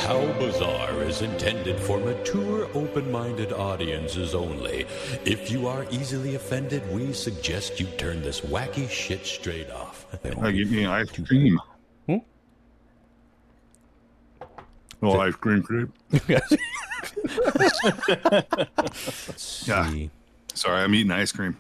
How Bizarre is intended for mature, open-minded audiences only. If you are easily offended, we suggest you turn this wacky shit straight off. Give me ice cream. Oh, ice cream creep. Yeah. Sorry, I'm eating ice cream.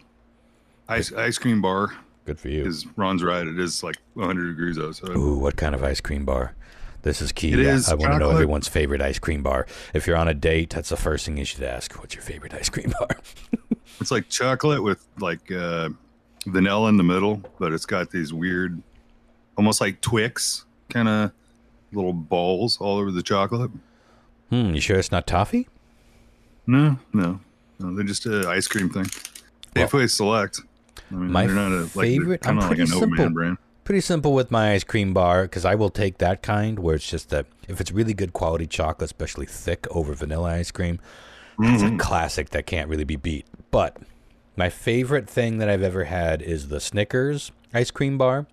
Ice cream bar. Good for you. Ron's right. It is like 100 degrees outside. Ooh, what kind of ice cream bar? This is key. It is I want to know chocolate. everyone's favorite ice cream bar. If you're on a date, that's the first thing you should ask. What's your favorite ice cream bar? It's like chocolate with like vanilla in the middle, but it's got these weird, almost like Twix kind of little balls all over the chocolate. You sure it's not toffee? No, they're just an ice cream thing. Safeway Select. I mean, My they're not favorite. kind of like an old man brand. Pretty simple with my ice cream bar because I will take that kind where it's just that if it's really good quality chocolate, especially thick over vanilla ice cream, that's a classic that can't really be beat. But my favorite thing that I've ever had is the Snickers ice cream bar.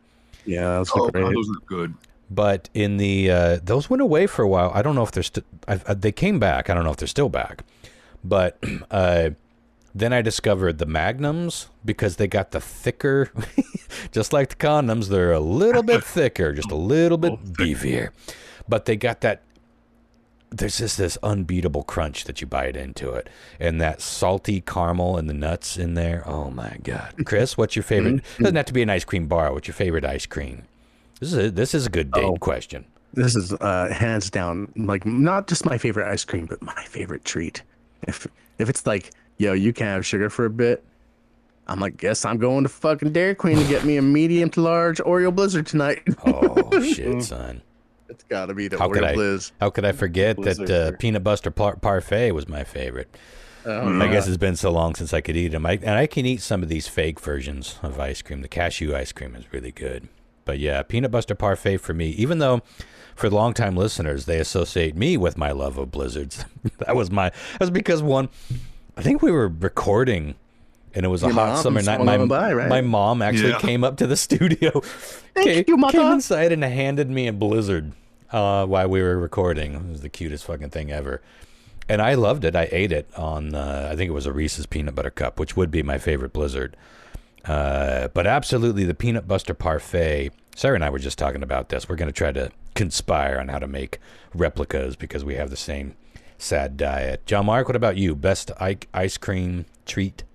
Yeah, that's Oh, great. those are good. But in the those went away for a while. I don't know if they're still. They came back. I don't know if they're still back. But then I discovered the Magnums because they got the thicker, just like the condoms. They're a little bit thicker, just a little bit beefier. But they got that. There's just this unbeatable crunch that you bite into it, and that salty caramel and the nuts in there. Oh my God, Chris, what's your favorite? Doesn't have to be an ice cream bar. What's your favorite ice cream? This is a good date question. This is hands down, like not just my favorite ice cream, but my favorite treat. If it's like, yo, you can have sugar for a bit, I'm like, guess I'm going to fucking Dairy Queen to get me a medium to large Oreo Blizzard tonight. Oh shit, son! It's got to be the Oreo Blizz. How could I forget that peanut butter parfait was my favorite? I guess it's been so long since I could eat them. And I can eat some of these fake versions of ice cream. The cashew ice cream is really good. But yeah, peanut butter parfait for me, even though for the longtime listeners, they associate me with my love of blizzards. That was because I think we were recording and it was a hot summer night. My mom actually came up to the studio, came inside and handed me a blizzard while we were recording. It was the cutest fucking thing ever. And I loved it. I ate it on, I think it was a Reese's Peanut Butter Cup, which would be my favorite blizzard. But absolutely the peanut butter parfait. Sarah and I were just talking about this. We're going to try to conspire on how to make replicas because we have the same sad diet. John Mark, what about you? Best ice cream treat?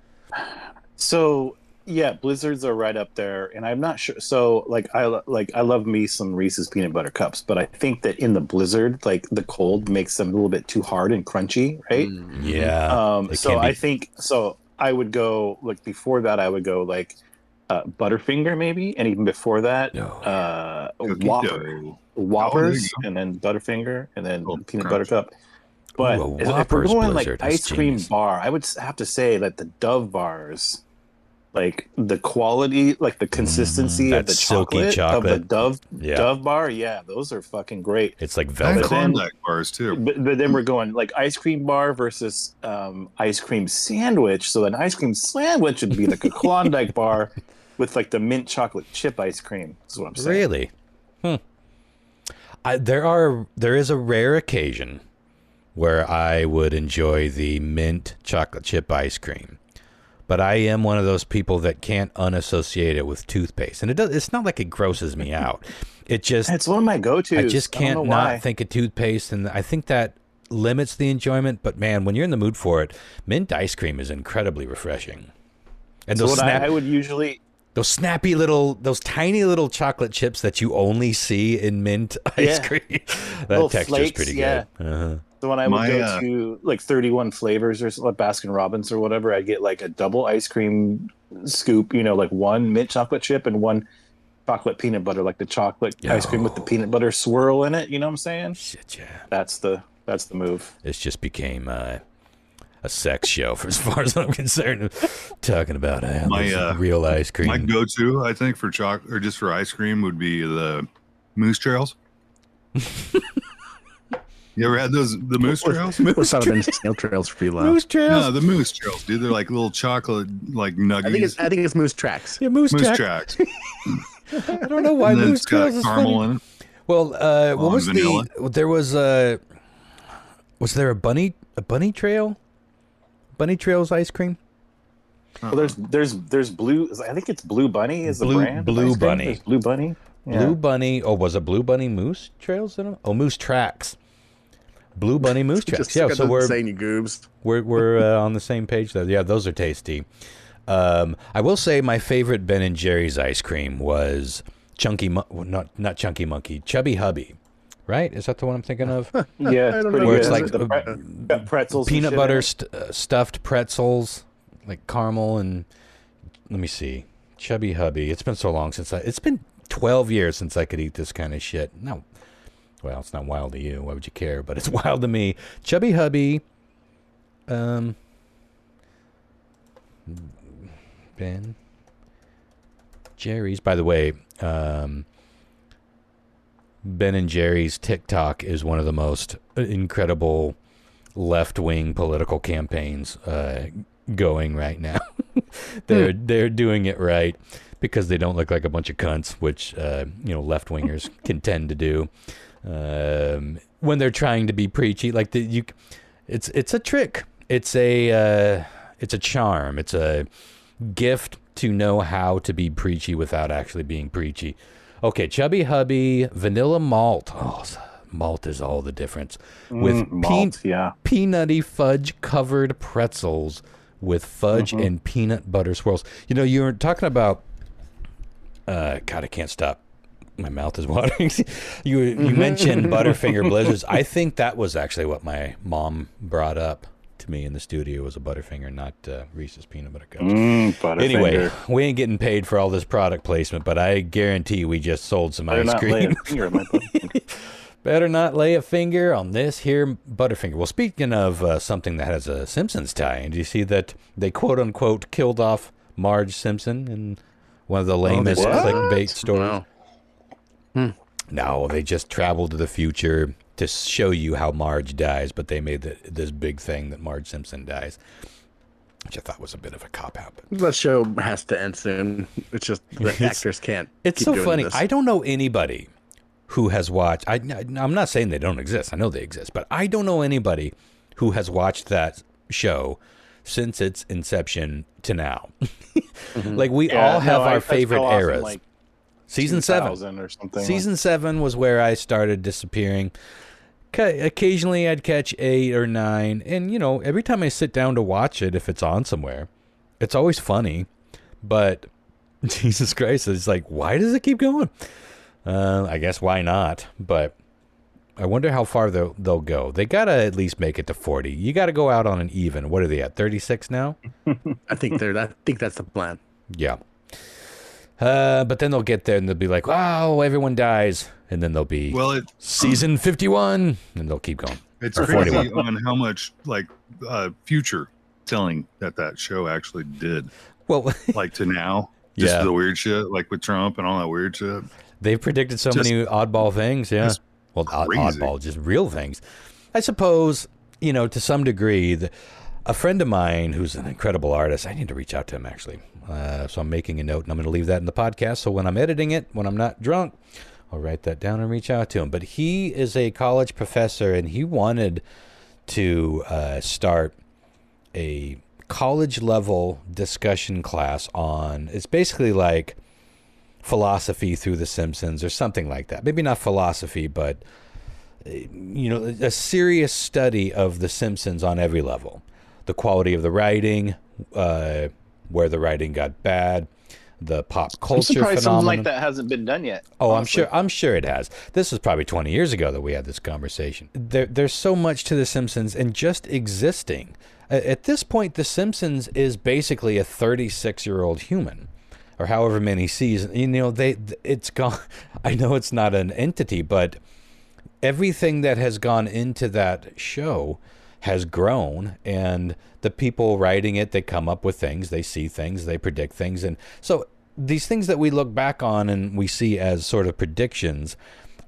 So yeah, blizzards are right up there, and I'm not sure. So I love me some Reese's peanut butter cups, but I think that in the blizzard, like the cold makes them a little bit too hard and crunchy, right? Yeah. I think so. I would go before that. I would go Butterfinger maybe, and even before that, Whoppers, and then Butterfinger, and then peanut butter cup. But if we're going blizzard, ice cream bar, I would have to say that the Dove bars, the quality, the consistency of the chocolate of the Dove bar, yeah, those are fucking great. It's like velvet. Klondike bars too. But then we're going ice cream bar versus ice cream sandwich. So an ice cream sandwich would be a Klondike bar with the mint chocolate chip ice cream. Is what I'm saying. Really? There is a rare occasion where I would enjoy the mint chocolate chip ice cream. But I am one of those people that can't unassociate it with toothpaste. And it's not like it grosses me out. It's one of my go-tos. I just can't not think of toothpaste. And I think that limits the enjoyment. But man, when you're in the mood for it, mint ice cream is incredibly refreshing. And I would usually... Those tiny little chocolate chips that you only see in mint ice cream. That texture's pretty good. Uh-huh. So when I would go to 31 flavors or Baskin Robbins or whatever, I'd get a double ice cream scoop, one mint chocolate chip and one chocolate peanut butter, the chocolate ice cream with the peanut butter swirl in it. You know what I'm saying? Shit, yeah. That's the move. It just became a sex show for as far as I'm concerned. Talking about real ice cream. My go-to, I think, for chocolate or just for ice cream would be the Moose Trails. You ever had the Moose Trails? Moose have been snail trails for you, Moose Trails? No, the Moose Trails, dude. They're like little chocolate, nuggies. I think it's Moose Tracks. Yeah, Moose Tracks. I don't know why Moose Trails is caramel funny. in it. Well, what was vanilla? There was there a bunny trail? Bunny Trails ice cream? Well, there's blue. I think it's Blue Bunny is the brand. Blue Bunny. There's Blue Bunny. Yeah. Blue Bunny. Oh, was it Blue Bunny Moose Trails? Moose Tracks. Blue Bunny Moose Tracks. Yeah, so we're saying you goobs. We're on the same page there. Yeah, those are tasty. I will say my favorite Ben and Jerry's ice cream was not Chunky Monkey, Chubby Hubby. Right? Is that the one I'm thinking of? Yeah, it's pretty where good. It's like pretzels, peanut butter stuffed pretzels, like caramel, and let me see, Chubby Hubby. It's been so long since it's been 12 years since I could eat this kind of shit. No, well, it's not wild to you. Why would you care? But it's wild to me. Chubby Hubby, Ben Jerry's. By the way, Ben and Jerry's TikTok is one of the most incredible left-wing political campaigns going right now. They're doing it right because they don't look like a bunch of cunts, which left-wingers can tend to do when they're trying to be preachy. Like it's a trick. It's a charm. It's a gift to know how to be preachy without actually being preachy. Okay, Chubby Hubby, vanilla malt. Oh, malt is all the difference. With peanutty fudge covered pretzels with fudge and peanut butter swirls. You were talking about. God, I can't stop. My mouth is watering. You mentioned Butterfinger Blizzards. I think that was actually what my mom brought up to me in the studio, was a Butterfinger, not Reese's peanut butter cups. Anyway, we ain't getting paid for all this product placement, but I guarantee we just sold some ice cream. Better not lay a finger on this here Butterfinger. Well, speaking of something that has a Simpsons tie-in, do you see that they quote unquote killed off Marge Simpson in one of the lamest clickbait stories? Wow. No, they just traveled to the future to show you how Marge dies, but they made this big thing that Marge Simpson dies, which I thought was a bit of a cop-out. The show has to end soon. It's just the actors can't. It's so funny. This. I don't know anybody who has watched. I'm not saying they don't exist. I know they exist, but I don't know anybody who has watched that show since its inception to now. Like we all have our favorite eras. Like Season 7 or something. Season 7 was where I started disappearing. Occasionally I'd catch 8 or 9, and every time I sit down to watch it, if it's on somewhere, it's always funny. But Jesus Christ, it's like, why does it keep going? I guess why not? But I wonder how far they'll go. They gotta at least make it to 40. You gotta go out on an even. What are they at? 36 now? I think that's the plan. Yeah. But then they'll get there and they'll be like, wow, everyone dies. And then they'll be season 51, and they'll keep going. It's crazy 41. On how much future telling that show actually did. Well, like to now, just the weird shit, like with Trump and all that weird shit. They've predicted so many oddball things, yeah. Well, oddball, just real things. I suppose, to some degree, a friend of mine who's an incredible artist, I need to reach out to him, actually. So I'm making a note, and I'm going to leave that in the podcast. So when I'm editing it, when I'm not drunk, I'll write that down and reach out to him. But he is a college professor, and he wanted to start a college-level discussion class on, it's basically like philosophy through The Simpsons or something like that. Maybe not philosophy, but, a serious study of The Simpsons on every level. The quality of the writing, where the writing got bad, the pop culture phenomenon. Something like that hasn't been done yet. Oh, honestly. I'm sure it has. This was probably 20 years ago that we had this conversation. There's so much to The Simpsons and just existing. At this point, The Simpsons is basically a 36-year-old human, or however many seasons. It's gone. I know it's not an entity, but everything that has gone into that show has grown, and the people writing it, they come up with things, they see things, they predict things. And so these things that we look back on and we see as sort of predictions,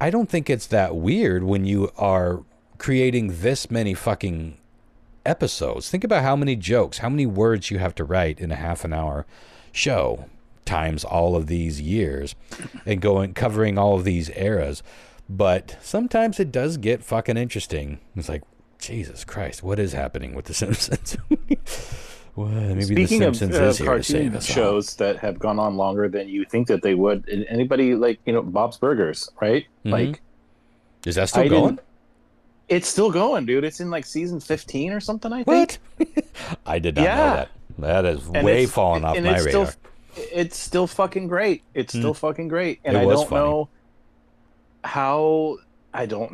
I don't think it's that weird when you are creating this many fucking episodes. Think about how many jokes, how many words you have to write in a half an hour show times all of these years and covering all of these eras. But sometimes it does get fucking interesting. It's like, Jesus Christ, what is happening with The Simpsons? Well, maybe Speaking The Simpsons is here to save us shows all. that have gone on longer than you think that they would, anybody like, Bob's Burgers, right? Mm-hmm. Like, is that still going? It's still going, dude. It's in like season 15 or something, I think. What? I did not know that. That is way falling off my radar. It's still fucking great. It's still fucking great. And I don't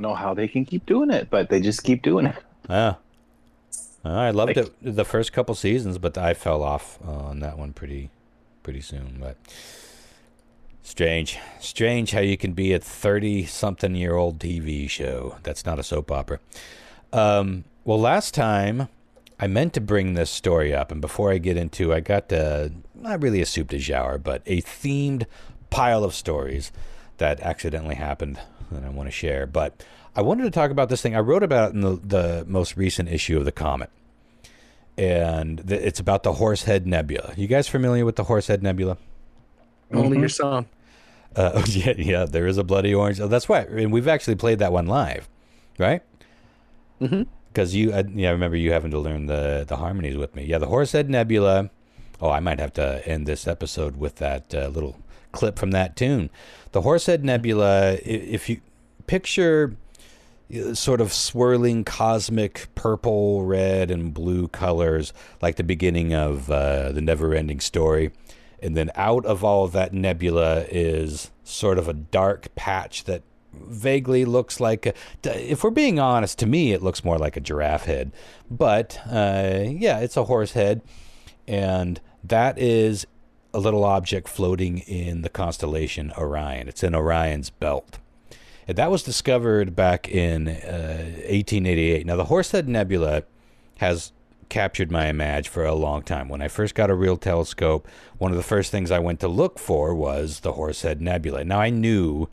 know how they can keep doing it, but they just keep doing it. Yeah. I loved it the first couple seasons, but I fell off on that one pretty soon. But strange how you can be a 30-something-year-old TV show. That's not a soap opera. Well, last time I meant to bring this story up, and before I get into, I got not really a soup de jour, but a themed pile of stories that accidentally happened that I want to share. But I wanted to talk about this thing. I wrote about it in the most recent issue of the Comet. And it's about the Horsehead Nebula. You guys familiar with the Horsehead Nebula? Only your song. Yeah, there is a bloody orange. Oh, that's right. And we've actually played that one live, right? Mm-hmm. Because I remember you having to learn the harmonies with me. Yeah, the Horsehead Nebula. Oh, I might have to end this episode with that little clip from that tune. The Horsehead Nebula, if you picture sort of swirling cosmic purple, red, and blue colors like the beginning of the Never-Ending Story. And then out of all of that nebula is sort of a dark patch that vaguely looks like, if we're being honest, to me it looks more like a giraffe head. But yeah, it's a horse head. And that is a little object floating in the constellation Orion. It's in Orion's belt. And that was discovered back in 1888. Now, the Horsehead Nebula has captured my image for a long time. When I first got a real telescope, one of the first things I went to look for was the Horsehead Nebula. Now, I knew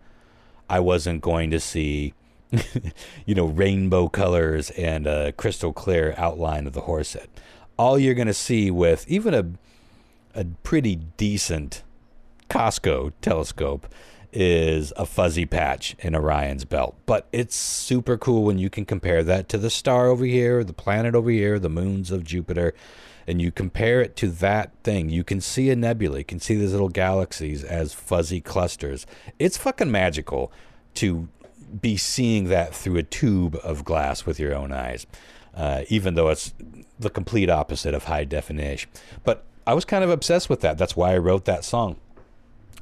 I wasn't going to see, rainbow colors and a crystal clear outline of the Horsehead. All you're going to see with even a pretty decent Costco telescope is a fuzzy patch in Orion's belt. But it's super cool when you can compare that to the star over here, the planet over here, the moons of Jupiter, and you compare it to that thing. You can see a nebula. You can see these little galaxies as fuzzy clusters. It's fucking magical to be seeing that through a tube of glass with your own eyes, even though it's the complete opposite of high definition. But I was kind of obsessed with that. That's why I wrote that song.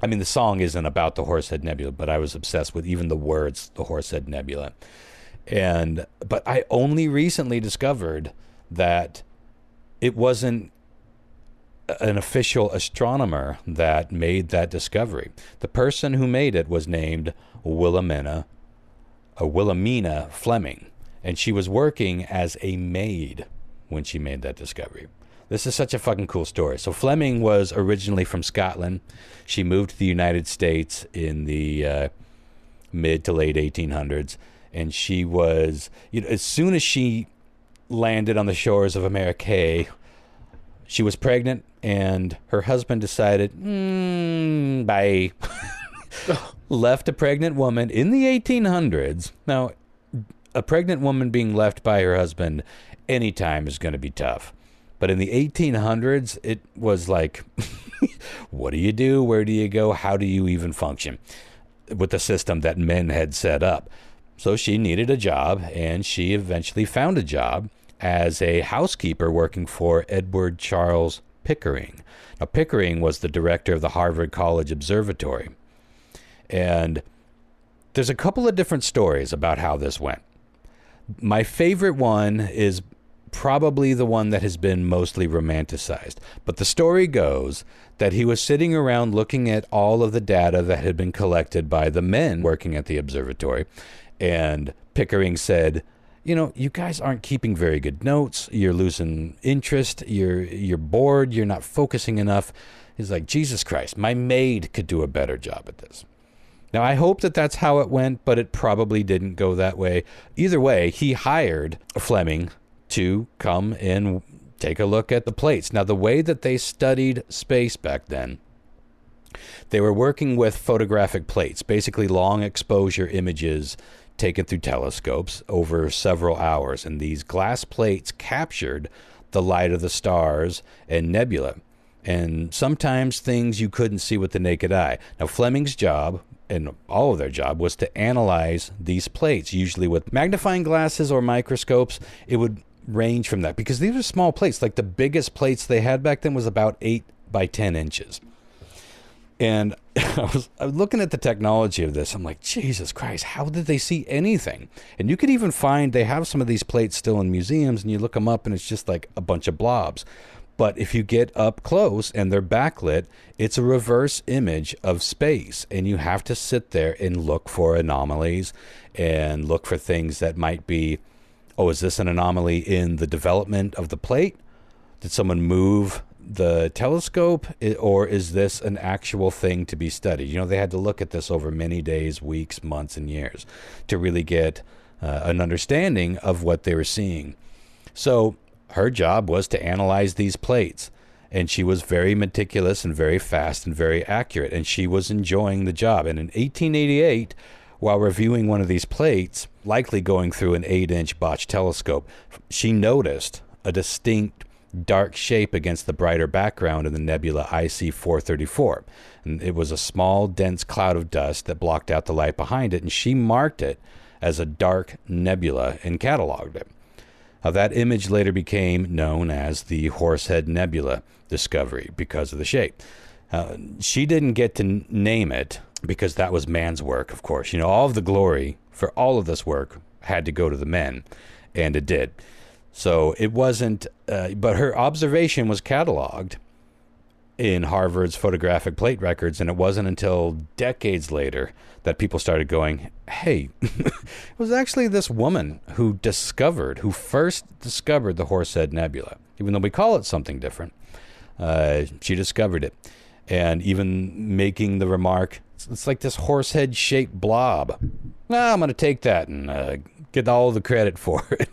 I mean, the song isn't about the Horsehead Nebula, but I was obsessed with even the words, the Horsehead Nebula. But I only recently discovered that it wasn't an official astronomer that made that discovery. The person who made it was named Wilhelmina Fleming, and she was working as a maid when she made that discovery. This is such a fucking cool story. So Fleming was originally from Scotland. She moved to the United States in the mid to late 1800s. And she was, as soon as she landed on the shores of America, she was pregnant, and her husband decided, bye. Left a pregnant woman in the 1800s. Now, a pregnant woman being left by her husband anytime is going to be tough. But in the 1800s, it was like, what do you do? Where do you go? How do you even function with the system that men had set up? So she needed a job, and she eventually found a job as a housekeeper working for Edward Charles Pickering. Now, Pickering was the director of the Harvard College Observatory. And there's a couple of different stories about how this went. My favorite one is probably the one that has been mostly romanticized. But the story goes that he was sitting around looking at all of the data that had been collected by the men working at the observatory. And Pickering said, you guys aren't keeping very good notes. You're losing interest. You're bored. You're not focusing enough. He's like, Jesus Christ, my maid could do a better job at this. Now, I hope that that's how it went, but it probably didn't go that way. Either way, he hired Fleming to come and take a look at the plates. Now, the way that they studied space back then They were working with photographic plates, basically long exposure images taken through telescopes over several hours. And these glass plates captured the light of the stars and nebula, and sometimes things you couldn't see with the naked eye. Now, Fleming's job, and all of their job, was to analyze these plates, usually with magnifying glasses or microscopes. It would range from that, because these are small plates. Like, the biggest plates they had back then was about 8 by 10 inches. And I was looking at the technology of this. I'm like, Jesus Christ, how did they see anything? And you could even find, they have some of these plates still in museums, and you look them up and it's just like a bunch of blobs. But if you get up close and they're backlit, it's a reverse image of space. And you have to sit there and look for anomalies and look for things that might be, oh, is this an anomaly in the development of the plate? Did someone move the telescope, or is this an actual thing to be studied? You know, they had to look at this over many days, weeks, months, and years to really get an understanding of what they were seeing. So her job was to analyze these plates, and she was very meticulous and very fast and very accurate, and she was enjoying the job. And in 1888, while reviewing one of these plates, likely going through an 8-inch Botch telescope, she noticed a distinct dark shape against the brighter background in the nebula IC 434. And it was a small, dense cloud of dust that blocked out the light behind it, and she marked it as a dark nebula and cataloged it. Now, that image later became known as the Horsehead Nebula discovery because of the shape. She didn't get to name it because that was man's work, of course. You know, all of the glory for all of this work had to go to the men, and it did. So it wasn't, but her observation was cataloged in Harvard's photographic plate records, and it wasn't until decades later that people started going, hey, it was actually this woman who first discovered the Horsehead Nebula. Even though we call it something different, she discovered it. And even making the remark, it's like this horsehead-shaped blob. Well, I'm going to take that and get all the credit for it.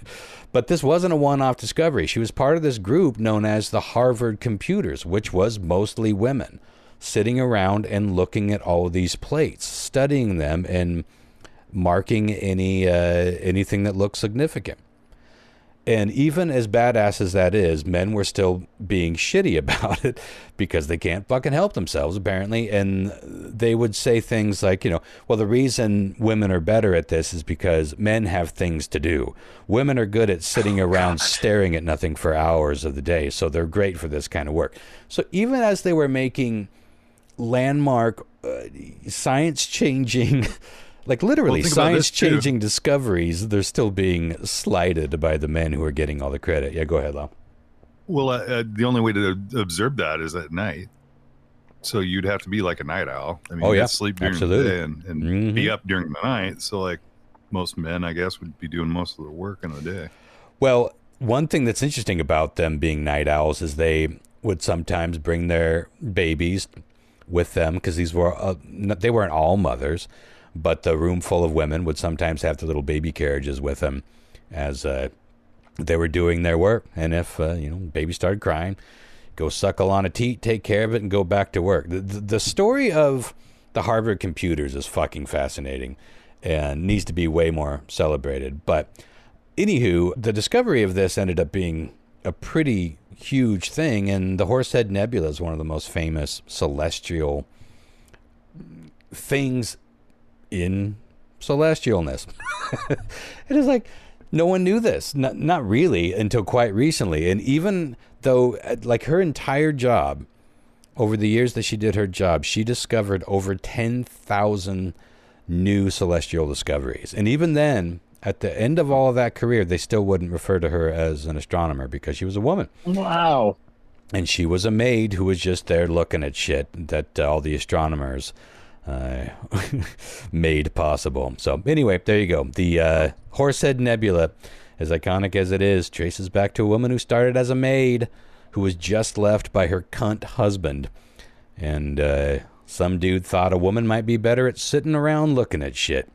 But this wasn't a one-off discovery. She was part of this group known as the Harvard Computers, which was mostly women, sitting around and looking at all of these plates, studying them and marking anything that looked significant. And even as badass as that is, men were still being shitty about it because they can't fucking help themselves, apparently. And they would say things like, you know, well, the reason women are better at this is because men have things to do. Women are good at sitting around staring at nothing for hours of the day, so they're great for this kind of work. So even as they were making landmark, science-changing... Like, literally, science-changing discoveries, they're still being slighted by the men who are getting all the credit. Yeah, go ahead, Lau. Well, the only way to observe that is at night. So you'd have to be like a night owl. I mean, you'd sleep during the day and be up during the night. So, like, most men, I guess, would be doing most of their work in the day. Well, one thing that's interesting about them being night owls is they would sometimes bring their babies with them, because these were they weren't all mothers. But the room full of women would sometimes have the little baby carriages with them as they were doing their work. And if, baby started crying, go suckle on a teat, take care of it, and go back to work. The story of the Harvard Computers is fucking fascinating and needs to be way more celebrated. But anywho, the discovery of this ended up being a pretty huge thing. And the Horsehead Nebula is one of the most famous celestial things in celestialness. It is like, no one knew this, not really, until quite recently. And even though, like, her entire job, over the years that she did her job, she discovered over 10,000 new celestial discoveries. And even then, at the end of all of that career, they still wouldn't refer to her as an astronomer because she was a woman. Wow. And she was a maid who was just there looking at shit that all the astronomers made possible. So anyway, there you go. The Horsehead Nebula, as iconic as it is, traces back to a woman who started as a maid who was just left by her cunt husband. And some dude thought a woman might be better at sitting around looking at shit.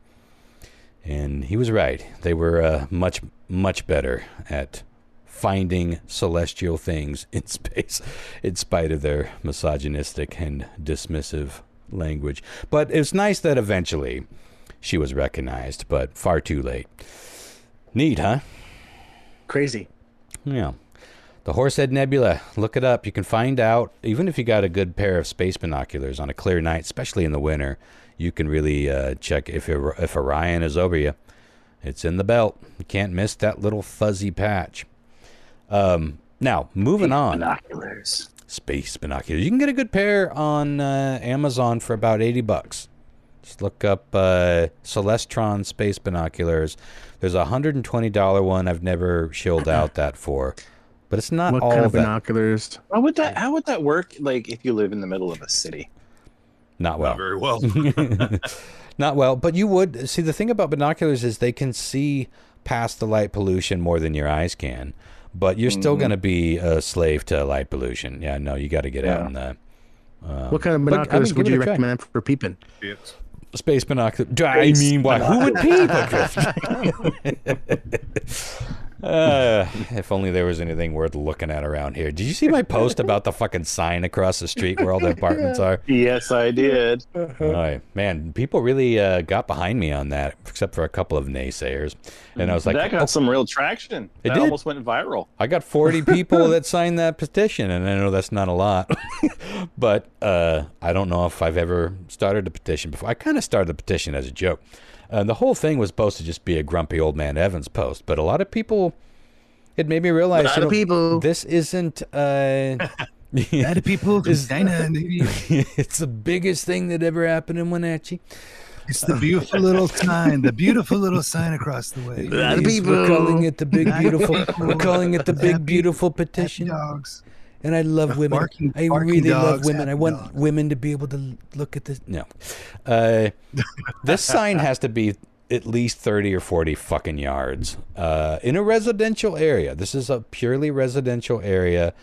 And he was right. They were much, much better at finding celestial things in space, in spite of their misogynistic and dismissive language. But it's nice that eventually she was recognized, but far too late. Neat, huh? Crazy. Yeah. The Horsehead Nebula, look it up. You can find out, even if you got a good pair of space binoculars on a clear night, especially in the winter, you can really check if Orion is over you. It's in the belt. You can't miss that little fuzzy patch. Now, moving on. Binoculars. Space binoculars. You can get a good pair on Amazon for about $80. Just look up Celestron space binoculars. There's a $120 one I've never shilled out that for. But it's not what all kind of that. Binoculars? How would that work? Like if you live in the middle of a city? Not well. Not very well. Not well. But you would see, the thing about binoculars is they can see past the light pollution more than your eyes can. But you're still going to be a slave to light pollution. Yeah, no, you got to get out in the. What kind of binoculars would you recommend for peeping? Space binoculars. I mean, why? Who would peep? If only there was anything worth looking at around here. Did you see my post about the fucking sign across the street where all the apartments are? Yes, I did. Oh, man, people really got behind me on that, except for a couple of naysayers. And I was like, that got some real traction. That almost went viral. I got 40 people that signed that petition, and I know that's not a lot. But I don't know if I've ever started a petition before. I kind of started the petition as a joke. The whole thing was supposed to just be a grumpy old man Evans post, but a lot of people, it made me realize, this isn't. A lot of people, it's the biggest thing that ever happened in Wenatchee. It's the beautiful little sign, across the way. A lot of people. We're calling it the big beautiful. We're calling it the big beautiful petition. Dogs. And I love women. I really love women. I want women to be able to look at this. No. This sign has to be at least 30 or 40 fucking yards in a residential area. This is a purely residential area.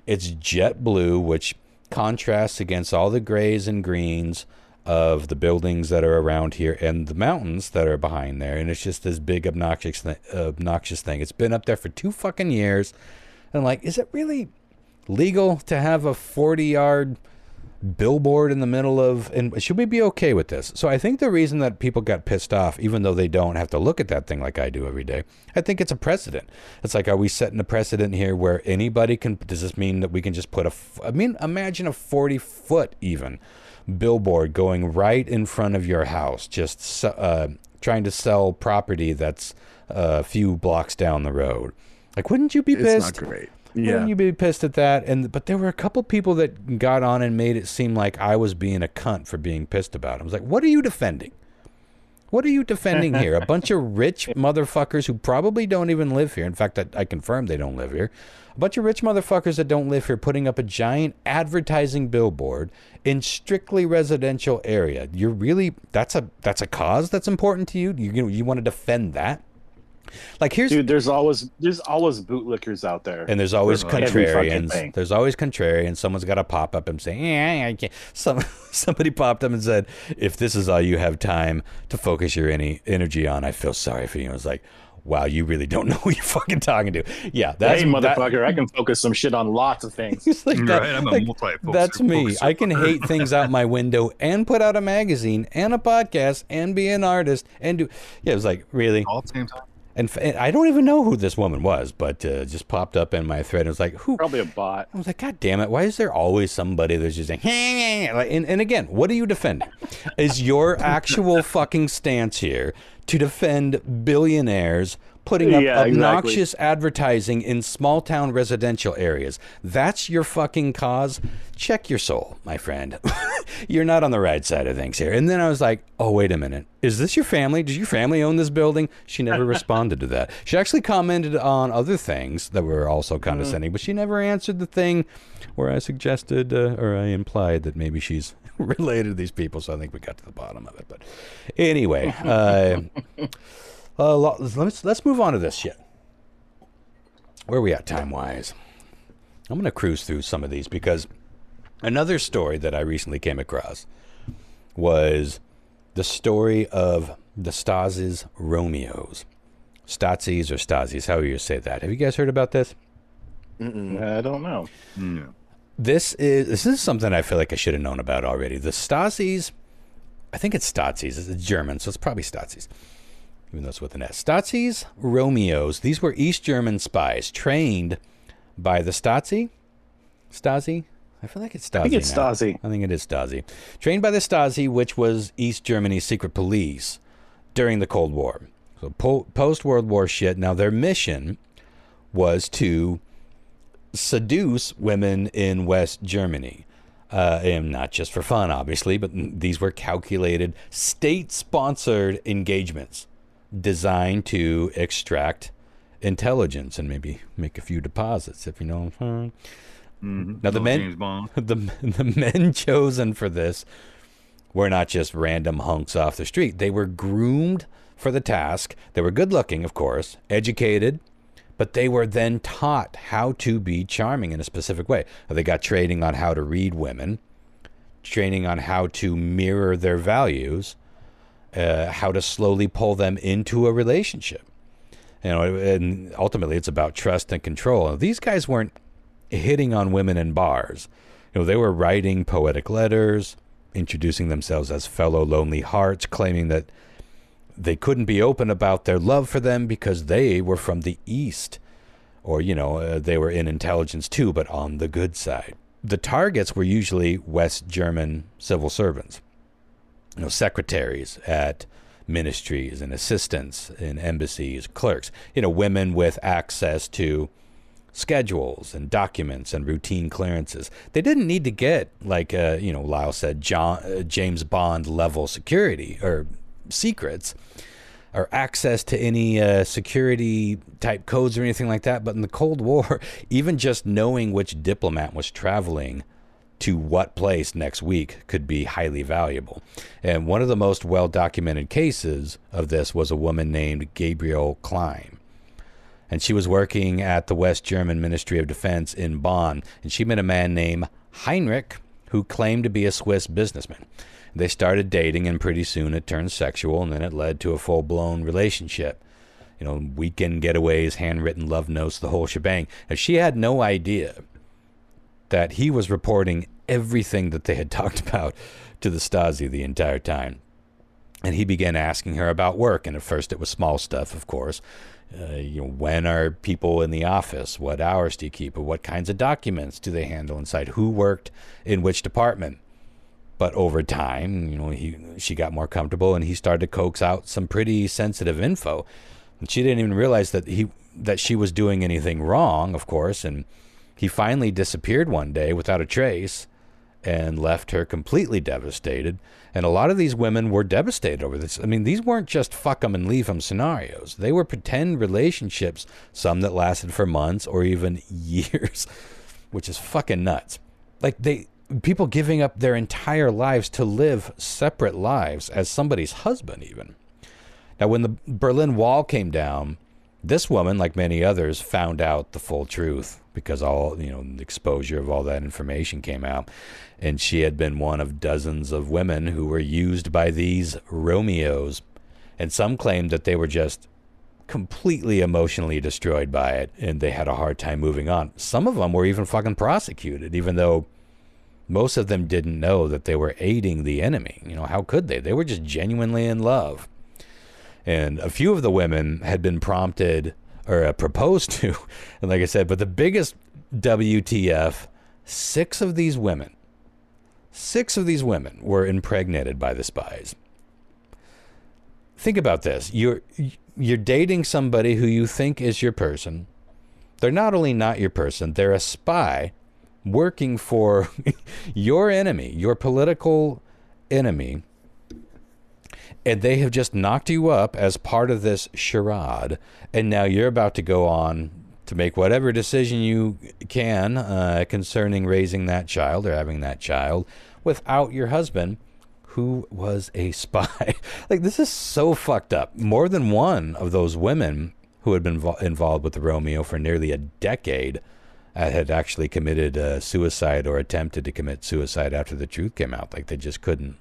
It's jet blue, which contrasts against all the grays and greens of the buildings that are around here and the mountains that are behind there. And it's just this big obnoxious thing. It's been up there for 2 fucking years. And I'm like, is it really legal to have a 40-yard billboard in the middle of, and should we be okay with this? So I think the reason that people got pissed off, even though they don't have to look at that thing like I do every day, I think it's a precedent. It's like, are we setting a precedent here where anybody can, does this mean that we can just put imagine a 40-foot even billboard going right in front of your house, just trying to sell property that's a few blocks down the road. Like, wouldn't you be pissed? It's not great. Wouldn't you be pissed at that? But there were a couple people that got on and made it seem like I was being a cunt for being pissed about it. I was like, what are you defending? What are you defending here? A bunch of rich motherfuckers who probably don't even live here. In fact, I confirm they don't live here. A bunch of rich motherfuckers that don't live here putting up a giant advertising billboard in strictly residential area. You're really, that's a cause that's important to you? You want to defend that? Like, there's always bootlickers out there, and there's always contrarians. There's always contrarians. Someone's got to pop up and say, "Yeah, I can't." Somebody popped up and said, "If this is all you have time to focus your energy on, I feel sorry for you." I was like, "Wow, you really don't know who you're fucking talking to." Yeah, that's motherfucker. I can focus some shit on lots of things. Like right, I'm a multi-focuser. That's me. I can hate things out my window and put out a magazine and a podcast and be an artist and do. Yeah, it was like, really all at the same time. And I don't even know who this woman was, but just popped up in my thread. And was like, who? Probably a bot. I was like, God damn it. Why is there always somebody that's just like, and again, what are you defending? Is your actual fucking stance here to defend billionaires putting up obnoxious advertising in small town residential areas? That's your fucking cause? Check your soul, my friend. You're not on the right side of things here. And then I was like, oh, wait a minute. Is this your family? Does your family own this building? She never responded to that. She actually commented on other things that were also condescending, but she never answered the thing where I suggested or I implied that maybe she's related to these people. So I think we got to the bottom of it. But anyway, let's move on to this shit. Where are we at time-wise? I'm going to cruise through some of these because another story that I recently came across was the story of the Stas' Romeos. Stazis or Stasis, however you say that. Have you guys heard about this? I don't know. Yeah. This is something I feel like I should have known about already. The Stasis, I think it's Stazis. It's German, so it's probably Stazis, even though it's with an S. Stazis, Romeos. These were East German spies trained by the Stasi. I feel like it's Stasi. I think it's Stasi. I think it is Stasi. Trained by the Stasi, which was East Germany's secret police during the Cold War. So post-World War shit. Now, their mission was to seduce women in West Germany. And not just for fun, obviously, but these were calculated, state-sponsored engagements designed to extract intelligence and maybe make a few deposits, if you know what I'm saying. Mm-hmm. Now, the men chosen for this were not just random hunks off the street. They were groomed for the task. They were good-looking, of course, educated, but they were then taught how to be charming in a specific way. They got training on how to read women, training on how to mirror their values, how to slowly pull them into a relationship. You know, and ultimately it's about trust and control. Now, these guys weren't hitting on women in bars. You know, they were writing poetic letters, introducing themselves as fellow lonely hearts, claiming that they couldn't be open about their love for them because they were from the East, or, you know, they were in intelligence too, but on the good side. The targets were usually West German civil servants, you know, secretaries at ministries and assistants in embassies, clerks, you know, women with access to schedules and documents and routine clearances. They didn't need to get, like, you know, Lyle said, James Bond level security or secrets or access to any security type codes or anything like that. But in the Cold War, even just knowing which diplomat was traveling to what place next week could be highly valuable. And one of the most well-documented cases of this was a woman named Gabrielle Klein. And she was working at the West German Ministry of Defense in Bonn. And she met a man named Heinrich who claimed to be a Swiss businessman. They started dating, and pretty soon it turned sexual, and then it led to a full-blown relationship. You know, weekend getaways, handwritten love notes, the whole shebang. And she had no idea that he was reporting everything that they had talked about to the Stasi the entire time. And he began asking her about work, and at first it was small stuff, of course. You know, when are people in the office? What hours do you keep? Or what kinds of documents do they handle inside? Who worked in which department? But over time, you know, she got more comfortable, and he started to coax out some pretty sensitive info. And she didn't even realize that she was doing anything wrong, of course. And he finally disappeared one day without a trace and left her completely devastated. And a lot of these women were devastated over this. I mean, these weren't just fuck them and leave them scenarios. They were pretend relationships, some that lasted for months or even years, which is fucking nuts. Like, people giving up their entire lives to live separate lives as somebody's husband even. Now, when the Berlin Wall came down, this woman, like many others, found out the full truth because all, you know, the exposure of all that information came out. And she had been one of dozens of women who were used by these Romeos. And some claimed that they were just completely emotionally destroyed by it and they had a hard time moving on. Some of them were even fucking prosecuted, even though most of them didn't know that they were aiding the enemy. You know, how could they? They were just genuinely in love. And a few of the women had been prompted or proposed to. And like I said, but the biggest WTF, six of these women were impregnated by the spies. Think about this. You're dating somebody who you think is your person. They're not only not your person, they're a spy working for your enemy, your political enemy. And they have just knocked you up as part of this charade. And now you're about to go on to make whatever decision you can concerning raising that child or having that child without your husband, who was a spy. Like, this is so fucked up. More than one of those women who had been involved with the Romeo for nearly a decade had actually committed suicide or attempted to commit suicide after the truth came out. Like, they just couldn't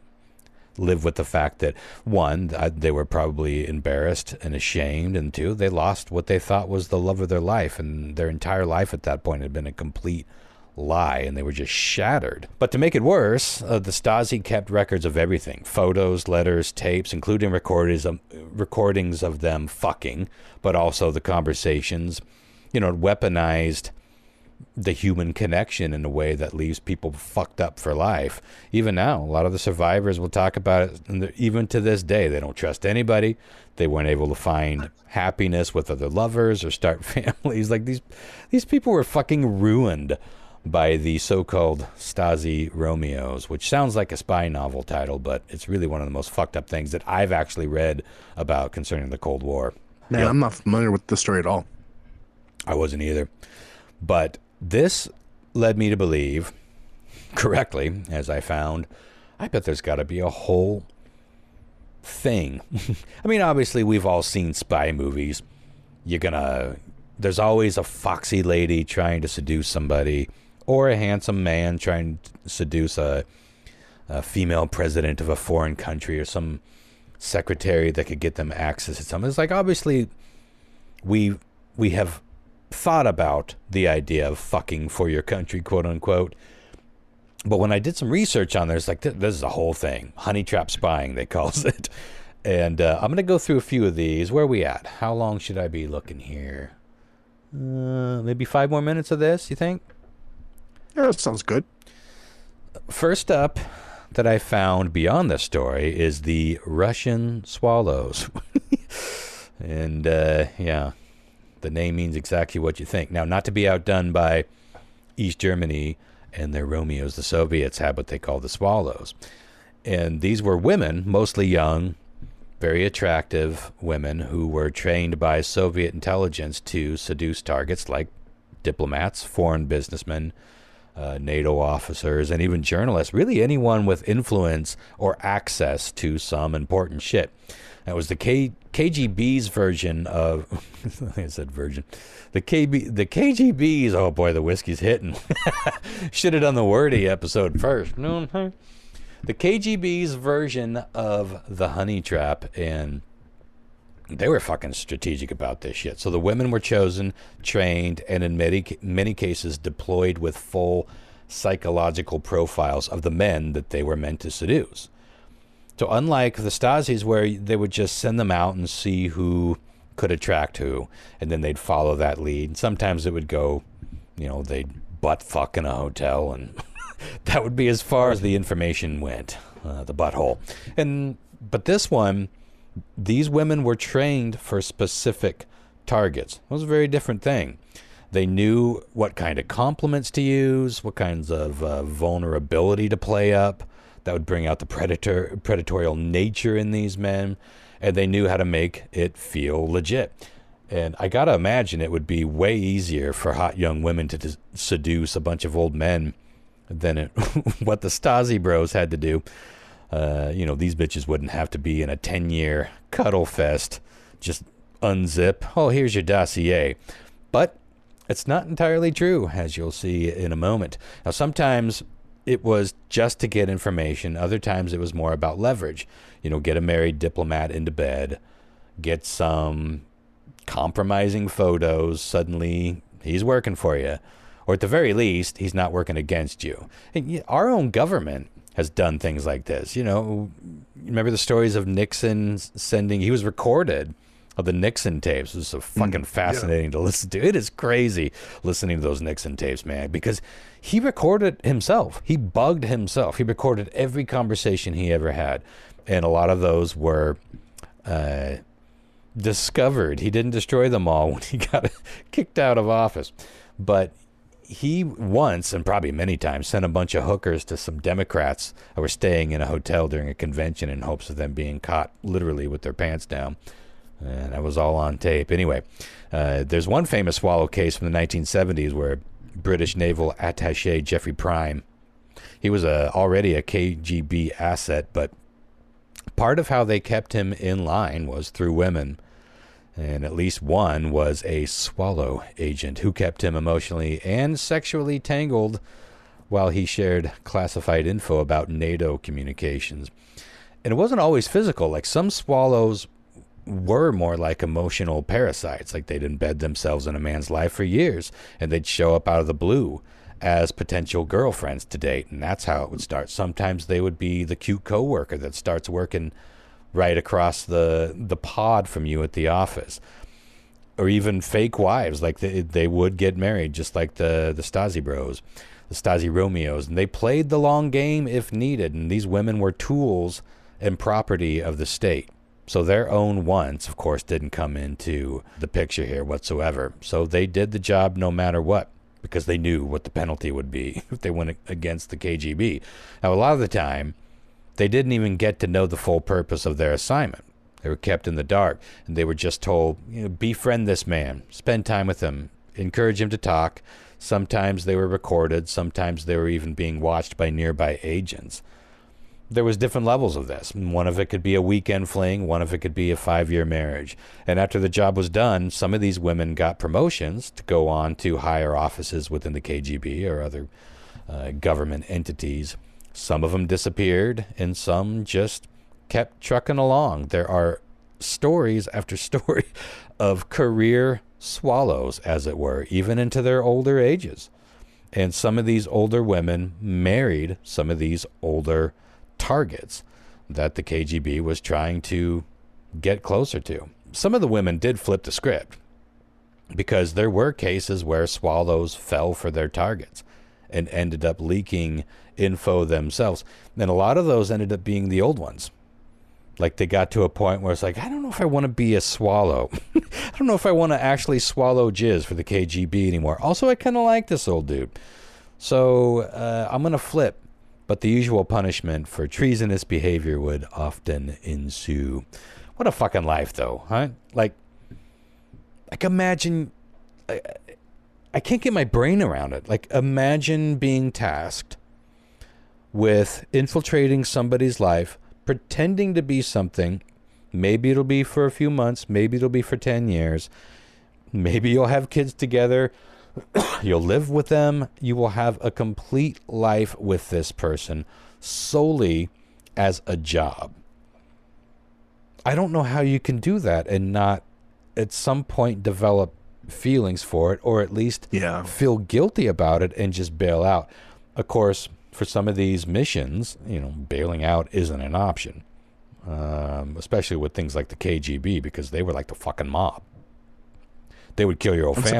live with the fact that, one, they were probably embarrassed and ashamed, and two, they lost what they thought was the love of their life, and their entire life at that point had been a complete lie, and they were just shattered. But to make it worse, the Stasi kept records of everything: photos, letters, tapes, including recordings of them fucking, but also the conversations. It weaponized the human connection in a way that leaves people fucked up for life. Even now, a lot of the survivors will talk about it, and even to this day, they don't trust anybody. They weren't able to find happiness with other lovers or start families. Like, these people were fucking ruined by the so-called Stasi Romeos, which sounds like a spy novel title, but it's really one of the most fucked up things that I've actually read about concerning the Cold War. Man, I'm not familiar with the story at all. I wasn't either. But this led me to believe, correctly, as I found, I bet there's got to be a whole thing. I mean, obviously, we've all seen spy movies. There's always a foxy lady trying to seduce somebody, or a handsome man trying to seduce a female president of a foreign country, or some secretary that could get them access to something. It's like, obviously, we have thought about the idea of fucking for your country, quote unquote. But when I did some research on there, it's like, this is a whole thing. Honey trap spying, they calls it. And I'm going to go through a few of these. Where are we at? How long should I be looking here? Maybe 5 more minutes of this, you think? Yeah, that sounds good. First up that I found beyond this story is the Russian swallows. And, yeah, the name means exactly what you think. Now, not to be outdone by East Germany and their Romeos, the Soviets had what they call the swallows. And these were women, mostly young, very attractive women who were trained by Soviet intelligence to seduce targets like diplomats, foreign businessmen, NATO officers, and even journalists, really anyone with influence or access to some important shit. That was the KGB's version of, I think I said version, the KGB's, oh boy, the whiskey's hitting. Should have done the wordy episode first. No, the KGB's version of the honey trap, and they were fucking strategic about this shit. So the women were chosen, trained, and in many cases deployed with full psychological profiles of the men that they were meant to seduce. So unlike the Stasis, where they would just send them out and see who could attract who, and then they'd follow that lead. Sometimes it would go, they'd butt fuck in a hotel, and that would be as far as the information went, the butthole. But this one, these women were trained for specific targets. It was a very different thing. They knew what kind of compliments to use, what kinds of vulnerability to play up that would bring out the predatorial nature in these men, and they knew how to make it feel legit. And I gotta imagine it would be way easier for hot young women to seduce a bunch of old men than what the Stasi bros had to do. These bitches wouldn't have to be in a 10-year cuddle fest. Just unzip. Oh, here's your dossier. But it's not entirely true, as you'll see in a moment. Now, sometimes it was just to get information. Other times it was more about leverage. Get a married diplomat into bed, get some compromising photos. Suddenly he's working for you. Or at the very least, he's not working against you. And our own government has done things like this. Remember the stories of Nixon he was recorded of the Nixon tapes. It was so fucking fascinating to listen to. It is crazy listening to those Nixon tapes, man, because he recorded himself. He bugged himself. He recorded every conversation he ever had. And a lot of those were discovered. He didn't destroy them all when he got kicked out of office. But he once, and probably many times, sent a bunch of hookers to some Democrats who were staying in a hotel during a convention in hopes of them being caught literally with their pants down. And that was all on tape. Anyway, there's one famous swallow case from the 1970s where British naval attaché Jeffrey Prime, he was already a KGB asset, but part of how they kept him in line was through women. And at least one was a swallow agent who kept him emotionally and sexually tangled while he shared classified info about NATO communications. And it wasn't always physical. Like some swallows were more like emotional parasites. Like they'd embed themselves in a man's life for years, and they'd show up out of the blue as potential girlfriends to date. And that's how it would start. Sometimes they would be the cute coworker that starts working right across the pod from you at the office. Or even fake wives. Like they would get married, just like the Stasi bros, the Stasi Romeos. And they played the long game if needed. And these women were tools and property of the state. So their own wants, of course, didn't come into the picture here whatsoever. So they did the job no matter what, because they knew what the penalty would be if they went against the KGB. Now, a lot of the time, they didn't even get to know the full purpose of their assignment. They were kept in the dark, and they were just told, befriend this man, spend time with him, encourage him to talk. Sometimes they were recorded. Sometimes they were even being watched by nearby agents. There was different levels of this. One of it could be a weekend fling. One of it could be a 5-year marriage. And after the job was done, some of these women got promotions to go on to higher offices within the KGB or other government entities. Some of them disappeared, and some just kept trucking along. There are stories after story of career swallows, as it were, even into their older ages. And some of these older women married some of these older targets that the KGB was trying to get closer to. Some of the women did flip the script, because there were cases where swallows fell for their targets and ended up leaking info themselves. And a lot of those ended up being the old ones. Like they got to a point where it's like, I don't know if I want to be a swallow. I don't know if I want to actually swallow jizz for the KGB anymore. Also, I kind of like this old dude. So I'm going to flip. But the usual punishment for treasonous behavior would often ensue. What a fucking life, though, huh? Like imagine... I can't get my brain around it. Like, imagine being tasked with infiltrating somebody's life, pretending to be something. Maybe it'll be for a few months. Maybe it'll be for 10 years. Maybe you'll have kids together. You'll live with them. You will have a complete life with this person solely as a job. I don't know how you can do that and not at some point develop feelings for it, or at least feel guilty about it and just bail out. Of course, for some of these missions, bailing out isn't an option, especially with things like the KGB, because they were like the fucking mob. They would kill your whole family.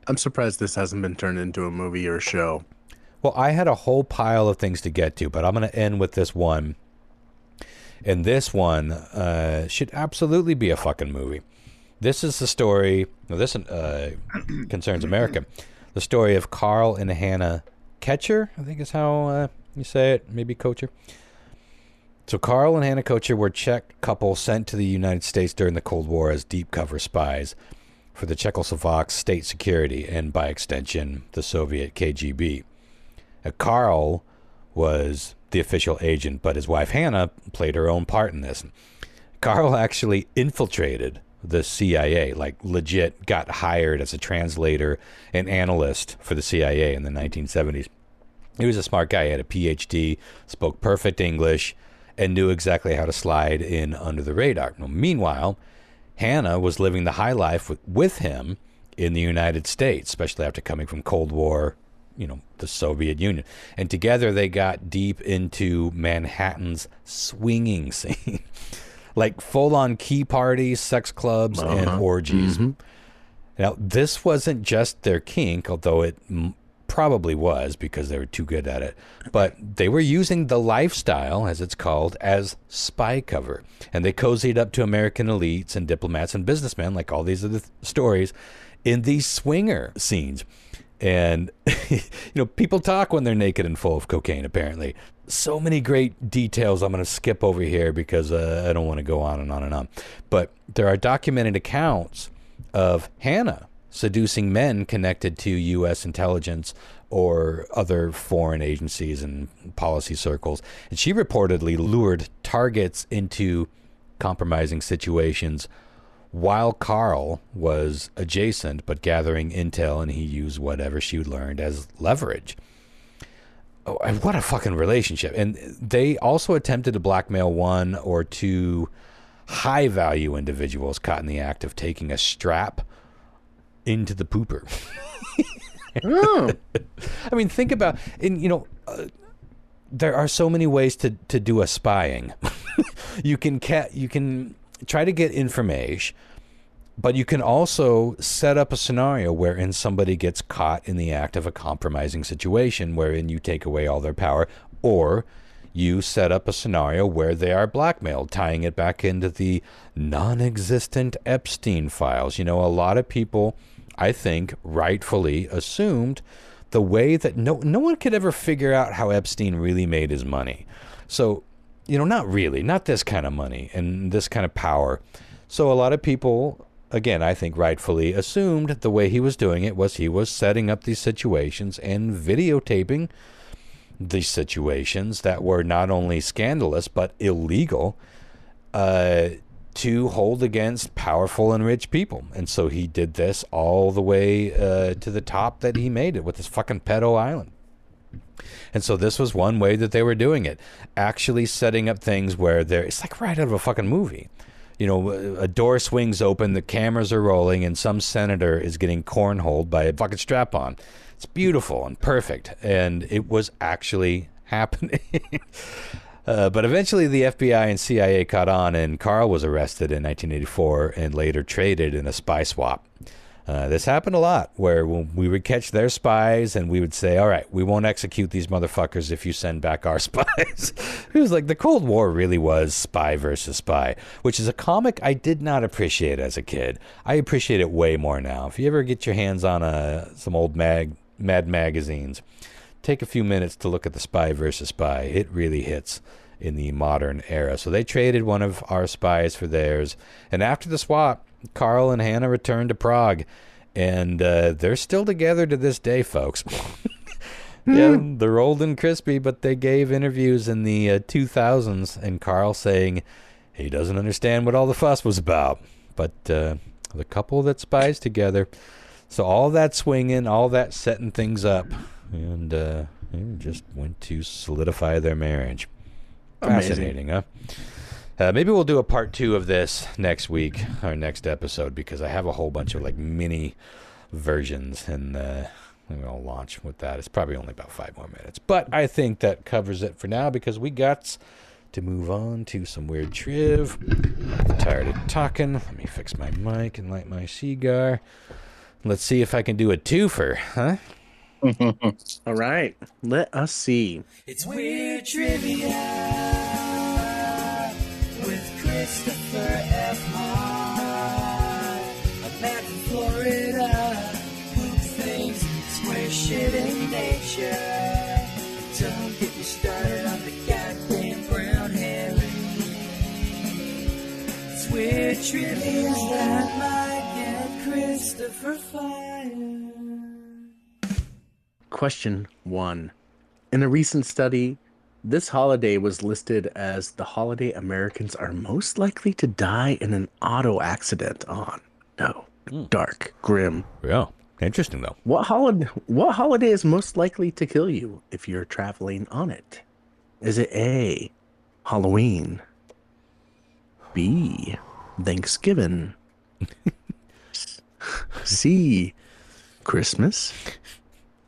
I'm surprised this hasn't been turned into a movie or a show. Well, I had a whole pile of things to get to, but I'm going to end with this one. And this one should absolutely be a fucking movie. This is the story. Well, this concerns America. The story of Carl and Hannah Ketcher, I think is how you say it. Maybe Kocher. So Carl and Hannah Kocher were a Czech couple sent to the United States during the Cold War as deep cover spies for the Czechoslovak state security and, by extension, the Soviet KGB. Carl was the official agent, but his wife Hannah played her own part in this. Carl actually infiltrated the CIA, like legit got hired as a translator and analyst for the CIA in the 1970s. He was a smart guy. He had a PhD, spoke perfect English, and knew exactly how to slide in under the radar. Now, meanwhile, Hannah was living the high life with him in the United States, especially after coming from Cold War, the Soviet Union. And together they got deep into Manhattan's swinging scene. Like full-on key parties, sex clubs, and orgies. Mm-hmm. Now, this wasn't just their kink, although it probably was because they were too good at it. But they were using the lifestyle, as it's called, as spy cover. And they cozied up to American elites and diplomats and businessmen, like all these other stories, in these swinger scenes. And, people talk when they're naked and full of cocaine, apparently. So many great details I'm going to skip over here because I don't want to go on and on and on. But there are documented accounts of Hannah seducing men connected to U.S. intelligence or other foreign agencies and policy circles. And she reportedly lured targets into compromising situations while Carl was adjacent but gathering intel, and he used whatever she learned as leverage. Oh, what a fucking relationship. And they also attempted to blackmail 1 or 2 high-value individuals caught in the act of taking a strap into the pooper. Oh. I mean, think about, and there are so many ways to do a spying. You can try to get information, but you can also set up a scenario wherein somebody gets caught in the act of a compromising situation wherein you take away all their power, or you set up a scenario where they are blackmailed, tying it back into the non-existent Epstein files. A lot of people, I think, rightfully assumed the way that no one could ever figure out how Epstein really made his money. So, not really, not this kind of money and this kind of power. So a lot of people, again, I think rightfully assumed the way he was doing it was he was setting up these situations and videotaping these situations that were not only scandalous but illegal to hold against powerful and rich people. And so he did this all the way to the top that he made it with this fucking pedo island. And so this was one way that they were doing it, actually setting up things where it's like right out of a fucking movie. A door swings open, the cameras are rolling, and some senator is getting cornholed by a fucking strap-on. It's beautiful and perfect, and it was actually happening. But eventually the FBI and CIA caught on, and Carl was arrested in 1984 and later traded in a spy swap. This happened a lot, where we would catch their spies and we would say, all right, we won't execute these motherfuckers if you send back our spies. It was like the Cold War really was spy versus spy, which is a comic I did not appreciate as a kid. I appreciate it way more now. If you ever get your hands on some old Mad magazines, take a few minutes to look at the Spy versus Spy. It really hits in the modern era. So they traded one of our spies for theirs. And after the swap, Carl and Hannah returned to Prague. And they're still together to this day, folks. Yeah, they're old and crispy, but they gave interviews in the 2000s. And Carl saying he doesn't understand what all the fuss was about. But the couple that spies together. So all that swinging, all that setting things up. And just went to solidify their marriage. Fascinating, huh? Maybe we'll do a part 2 of this next week, our next episode, because I have a whole bunch of mini versions, and I'll launch with that. It's probably only about 5 more minutes, but I think that covers it for now because we got to move on to some weird triv. I'm tired of talking. Let me fix my mic and light my cigar. Let's see if I can do a twofer, huh? All right, let us see. It's Weird Trivia with Christopher F. Hart, a man from Florida, poop things, square shit in nature. Don't get me started on the goddamn brown herring. It's Weird Trivia that might get Christopher fired. Question 1. In a recent study, this holiday was listed as the holiday Americans are most likely to die in an auto accident on. No. Dark. Grim. Yeah. Interesting, though. What holiday is most likely to kill you if you're traveling on it? Is it A, Halloween, B, Thanksgiving, C, Christmas,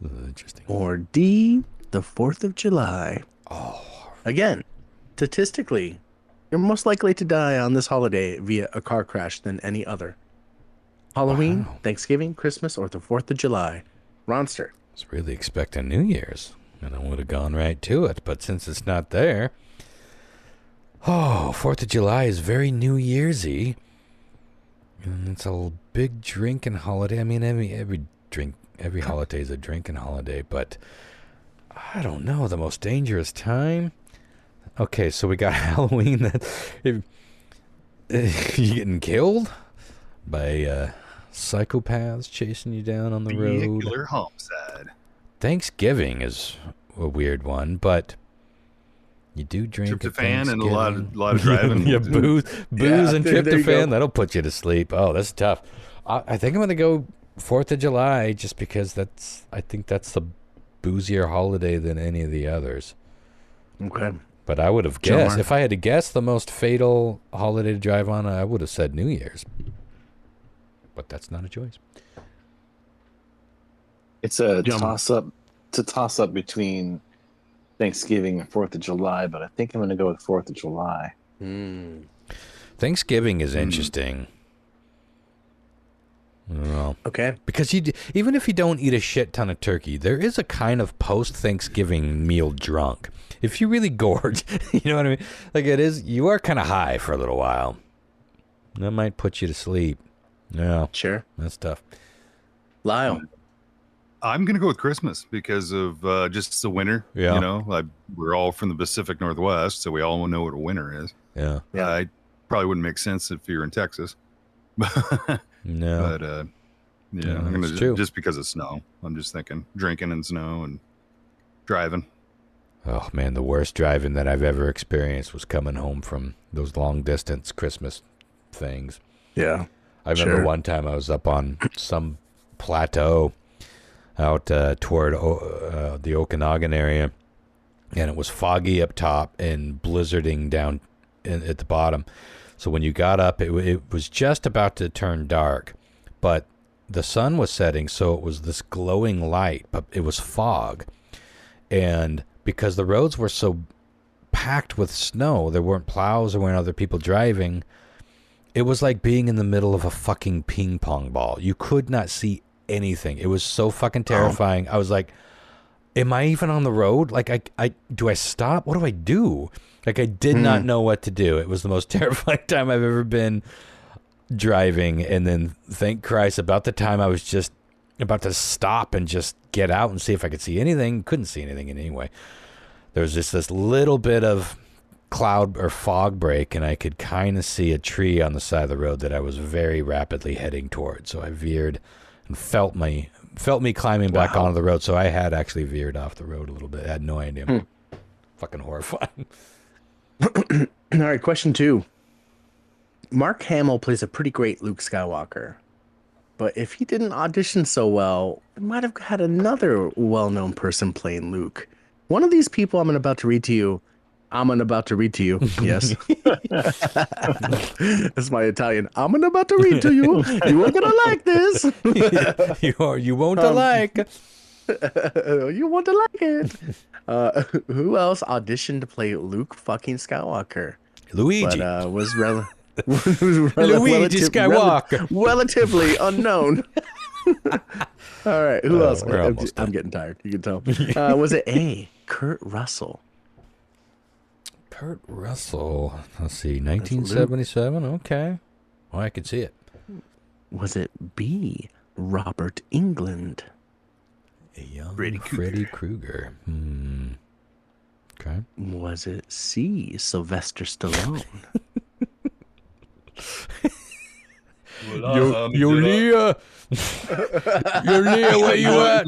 interesting, or D, the 4th of July? Oh. Again, statistically, you're most likely to die on this holiday via a car crash than any other. Halloween, wow. Thanksgiving, Christmas, or the 4th of July. Ronster. I was really expecting New Year's, and I would have gone right to it, but since it's not there... Oh, 4th of July is very New Year's-y. And it's a big drinking holiday. I mean, every holiday is a drinking holiday, but I don't know, the most dangerous time? Okay, so we got Halloween. That you getting killed by psychopaths chasing you down on the road. Vehicular homicide. Thanksgiving is a weird one, but you do drink tryptophan and a lot of driving. Yeah, booze and tryptophan, that'll put you to sleep. Oh, that's tough. I think I'm going to go 4th of July just because I think that's the boozier holiday than any of the others. Okay. But I would have guessed, if I had to guess the most fatal holiday to drive on, I would have said New Year's. But that's not a choice. It's a toss-up. It's a toss-up between Thanksgiving and 4th of July, but I think I'm going to go with 4th of July. Thanksgiving is interesting. Well, okay. Because even if you don't eat a shit ton of turkey, there is a kind of post-Thanksgiving meal drunk. If you really gorge, you know what I mean? Like it is, you are kind of high for a little while. That might put you to sleep. Yeah. Sure. That's tough. Lyle. I'm going to go with Christmas because of just the winter. Yeah. You know, we're all from the Pacific Northwest, so we all know what a winter is. Yeah. It probably wouldn't make sense if you're in Texas. No. But, I'm going to, just because of snow, I'm just thinking drinking in snow and driving. Oh, man, the worst driving that I've ever experienced was coming home from those long-distance Christmas things. Yeah. I remember one time I was up on some plateau out toward the Okanagan area, and it was foggy up top and blizzarding down at the bottom. So when you got up, it was just about to turn dark, but the sun was setting, so it was this glowing light, but it was fog. And because the roads were so packed with snow, there weren't plows, there weren't other people driving, it was like being in the middle of a fucking ping pong ball. You could not see anything. It was so fucking terrifying. I was like, am I even on the road? Like, do I stop? What do I do? Like, I did not know what to do. It was the most terrifying time I've ever been driving. And then, thank Christ, about the time I was just about to stop and just get out and see if I could see anything. Couldn't see anything in any way. There was just this little bit of cloud or fog break, and I could kind of see a tree on the side of the road that I was very rapidly heading toward. So I veered and felt me climbing back onto the road. So I had actually veered off the road a little bit. I had no idea. Fucking horrifying. All right, question 2. Mark Hamill plays a pretty great Luke Skywalker, but if he didn't audition so well, we might have had another well-known person playing Luke. One of these people I'm about to read to you. Yes. That's my Italian. I'm about to read to you. You are gonna like this. You won't like. You want to like it. Who else auditioned to play Luke fucking Skywalker? Luigi. But was Luigi Skywalker. Relatively unknown. All right. Who else? I'm getting tired. You can tell. Was it A, Kurt Russell? Kurt Russell. Let's see. 1977. Okay. Well, I could see it. Was it B, Robert Englund? A young Freddy Krueger. Okay. Was it C, Sylvester Stallone? Yo, Leah. Yo, Leah, where you at?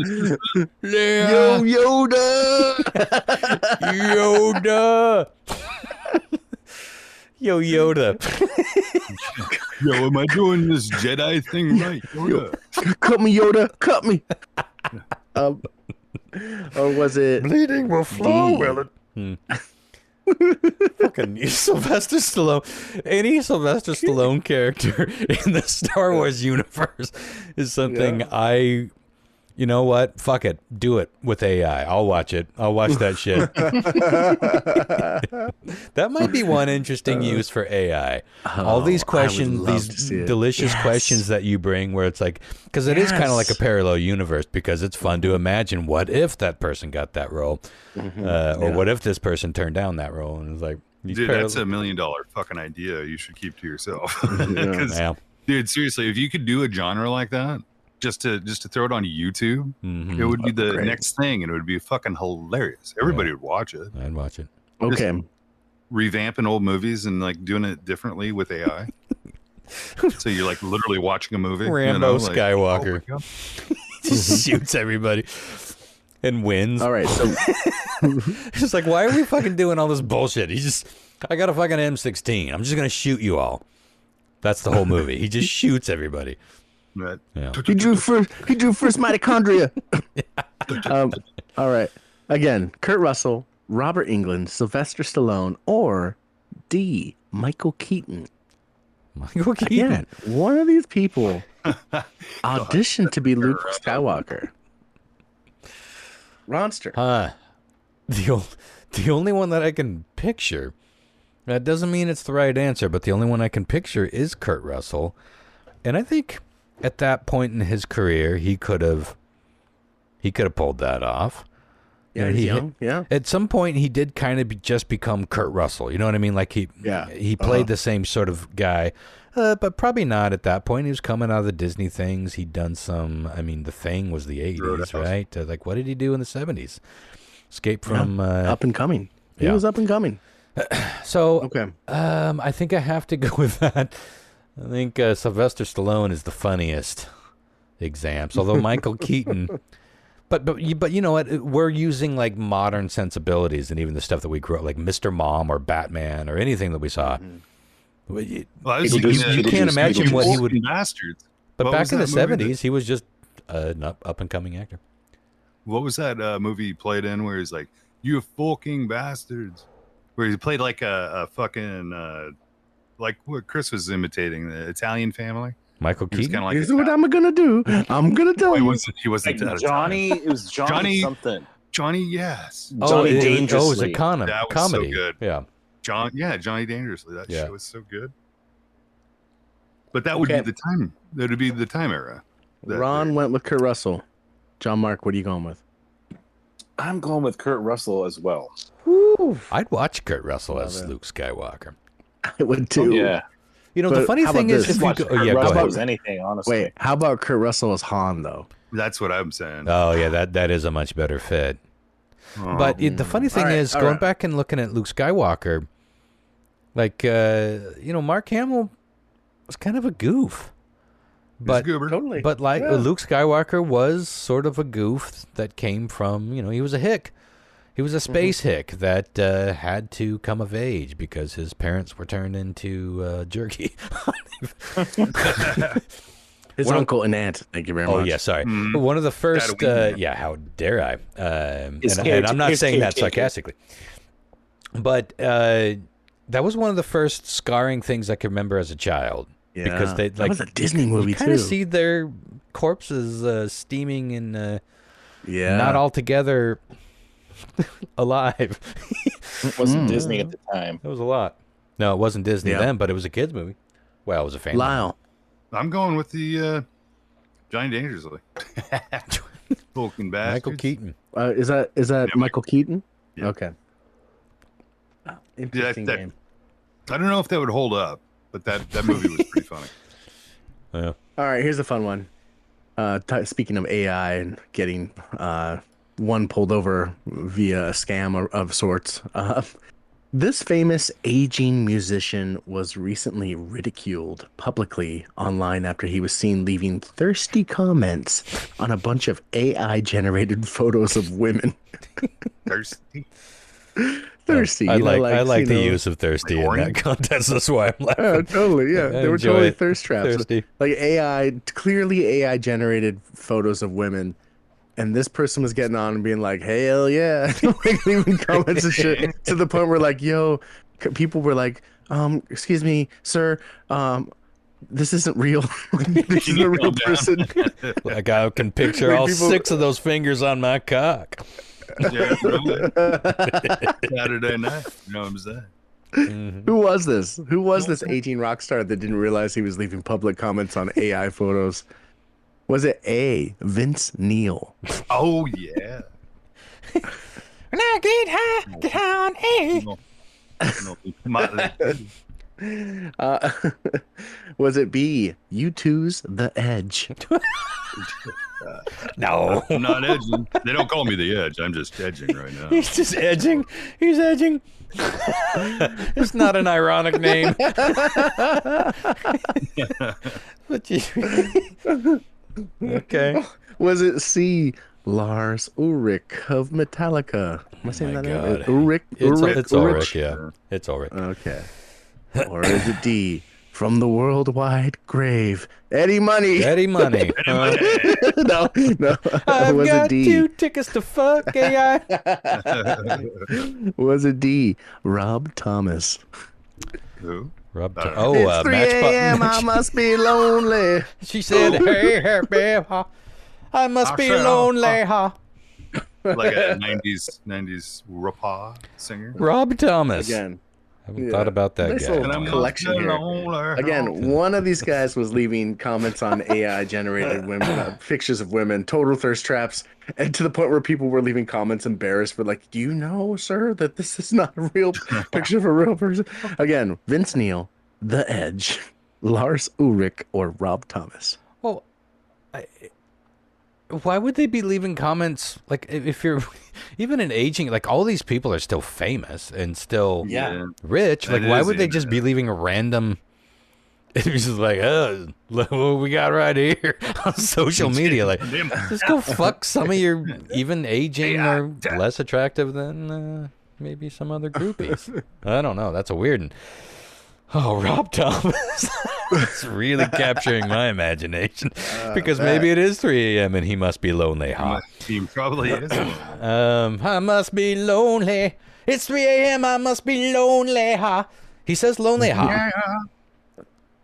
Leah. Yo, Yoda. Yoda. Yo, Yoda. Yo, am I doing this Jedi thing right? Yoda. Cut me, Yoda. Cut me. Or was it bleeding will flow? Fucking Sylvester Stallone. Any Sylvester Stallone character in the Star Wars universe is something you know what? Fuck it. Do it with AI. I'll watch it. I'll watch that shit. That might be one interesting use for AI. All these questions, these delicious questions that you bring where it's like, because it is kind of like a parallel universe, because it's fun to imagine what if that person got that role, or what if this person turned down that role. And it's like, dude, that's $1 million fucking idea you should keep to yourself. Dude, seriously, if you could do a genre like that, just to throw it on YouTube, it would be the next thing, and it would be fucking hilarious. Everybody would watch it. I'd watch it. Okay. Just revamping old movies and like doing it differently with AI. So you're like literally watching a movie. Rambo Skywalker. Oh just shoots everybody and wins. All right. So it's like, why are we fucking doing all this bullshit? I got a fucking M16. I'm just gonna shoot you all. That's the whole movie. He just shoots everybody. Right. Yeah. He drew first mitochondria. All right. Again, Kurt Russell, Robert Englund, Sylvester Stallone, or D. Michael Keaton. Michael Keaton. Again, one of these people auditioned to be Luke Skywalker. Ronster. The only one that I can picture, that doesn't mean it's the right answer, but the only one I can picture is Kurt Russell. And I think at that point in his career, he could have pulled that off. Yeah, he's young. Yeah. At some point, he did kind of just become Kurt Russell. You know what I mean? Like he played the same sort of guy, but probably not at that point. He was coming out of the Disney things. He'd done some. I mean, The Thing was the 80s, right? Like, what did he do in the 70s? Escape from up and coming. He was up and coming. So okay. I think I have to go with that. I think Sylvester Stallone is the funniest example. Although Michael Keaton. But you know what? We're using like modern sensibilities and even the stuff that we grew up, like Mr. Mom or Batman or anything that we saw. You can't imagine what he would. Bastards. But back in the 70s, he was just an up and coming actor. What was that movie he played in where he's like, "You fucking bastards," where he played like a fucking like what Chris was imitating, the Italian Family. Michael Keaton. Like, here's what I'm gonna do. I'm gonna tell you. He wasn't like Johnny. It was Johnny something. Johnny, yes. Johnny Dangerously. Oh, it was a comedy. That was so good. Yeah. Johnny Dangerously. That show was so good. But that would be the time. That would be the time era. Ron went with Kurt Russell. John Mark, what are you going with? I'm going with Kurt Russell as well. Woo. I'd watch Kurt Russell as Luke Skywalker. I would too. Oh, yeah. You know, the funny thing is, if you go, go ahead. Anything, honestly. Wait, how about Kurt Russell as Han, though? That's what I'm saying. Oh, yeah, that is a much better fit. But the funny thing is, going back and looking at Luke Skywalker, like, Mark Hamill was kind of a goof. But totally. But like Luke Skywalker was sort of a goof that came from, he was a hick. He was a space hick that had to come of age because his parents were turned into jerky. His uncle and aunt. Thank you very much. Oh, yeah, sorry. One of the first, how dare I? And I'm not saying that sarcastically. But that was one of the first scarring things I can remember as a child. Yeah, because that was a Disney movie, you kind of see their corpses steaming and not altogether alive. It wasn't Disney at the time. It was a lot. No, it wasn't Disney then, but it was a kid's movie. Well, it was a family. Lyle. I'm going with the Johnny Dangerously. Michael Keaton. Is that Michael Keaton? Yeah. Okay. Interesting game. I don't know if that would hold up, but that movie was pretty funny. Yeah. All right, here's a fun one. Speaking of AI and getting one pulled over via a scam of sorts. This famous aging musician was recently ridiculed publicly online after he was seen leaving thirsty comments on a bunch of AI-generated photos of women. Thirsty. I like the use of thirsty in that context. That's why I'm laughing. Oh, totally, yeah. They were totally thirst traps. Thirsty. Like clearly AI-generated photos of women. And this person was getting on and being like, hell yeah. Like, leaving comments and shit to the point where, like, people were like, excuse me, sir, this isn't real. This is a real person. Like, I can picture all 6 of those fingers on my cock. Yeah, Saturday night. You know what I'm saying? Mm-hmm. Who was this? Who was this 18 rock star that didn't realize he was leaving public comments on AI photos? Was it A, Vince Neil? Oh, yeah. Now get high on A. Was it B, U2's The Edge? No. I'm not edging. They don't call me The Edge. I'm just edging right now. He's just edging. He's edging. It's not an ironic name. Okay. Was it C, Lars Ulrich of Metallica? Am I saying that name? Ulrich? It's Ulrich, yeah. It's Ulrich. Okay. Or is it D, from the worldwide grave. Eddie Money. Eddie Money. No. I've was got a D. 2 tickets to fuck AI. Was a D. Rob Thomas. Who? Rob it's 3 a.m. I must be lonely. She said, hey, babe, I must be lonely, huh? Like a 90s rapa singer. Rob Thomas. Again. I haven't thought about that nice guy. little collection here. Again, one of these guys was leaving comments on AI-generated women, pictures of women, total thirst traps, and to the point where people were leaving comments embarrassed for like, do you know, sir, that this is not a real picture of a real person? Again, Vince Neil, The Edge, Lars Ulrich, or Rob Thomas. Well, why would they be leaving comments? Like, if you're even in aging, like all these people are still famous and still rich. Like, why would they just be leaving a random? It's just like, look what we got right here on social media. Like, just go fuck some of your even aging or less attractive than maybe some other groupies. I don't know. That's a weird one. Oh, Rob Thomas. It's really capturing my imagination. Because maybe it is 3 a.m. and he must be lonely, huh? He probably is. I must be lonely. It's 3 a.m. I must be lonely, huh? He says lonely, huh? Yeah.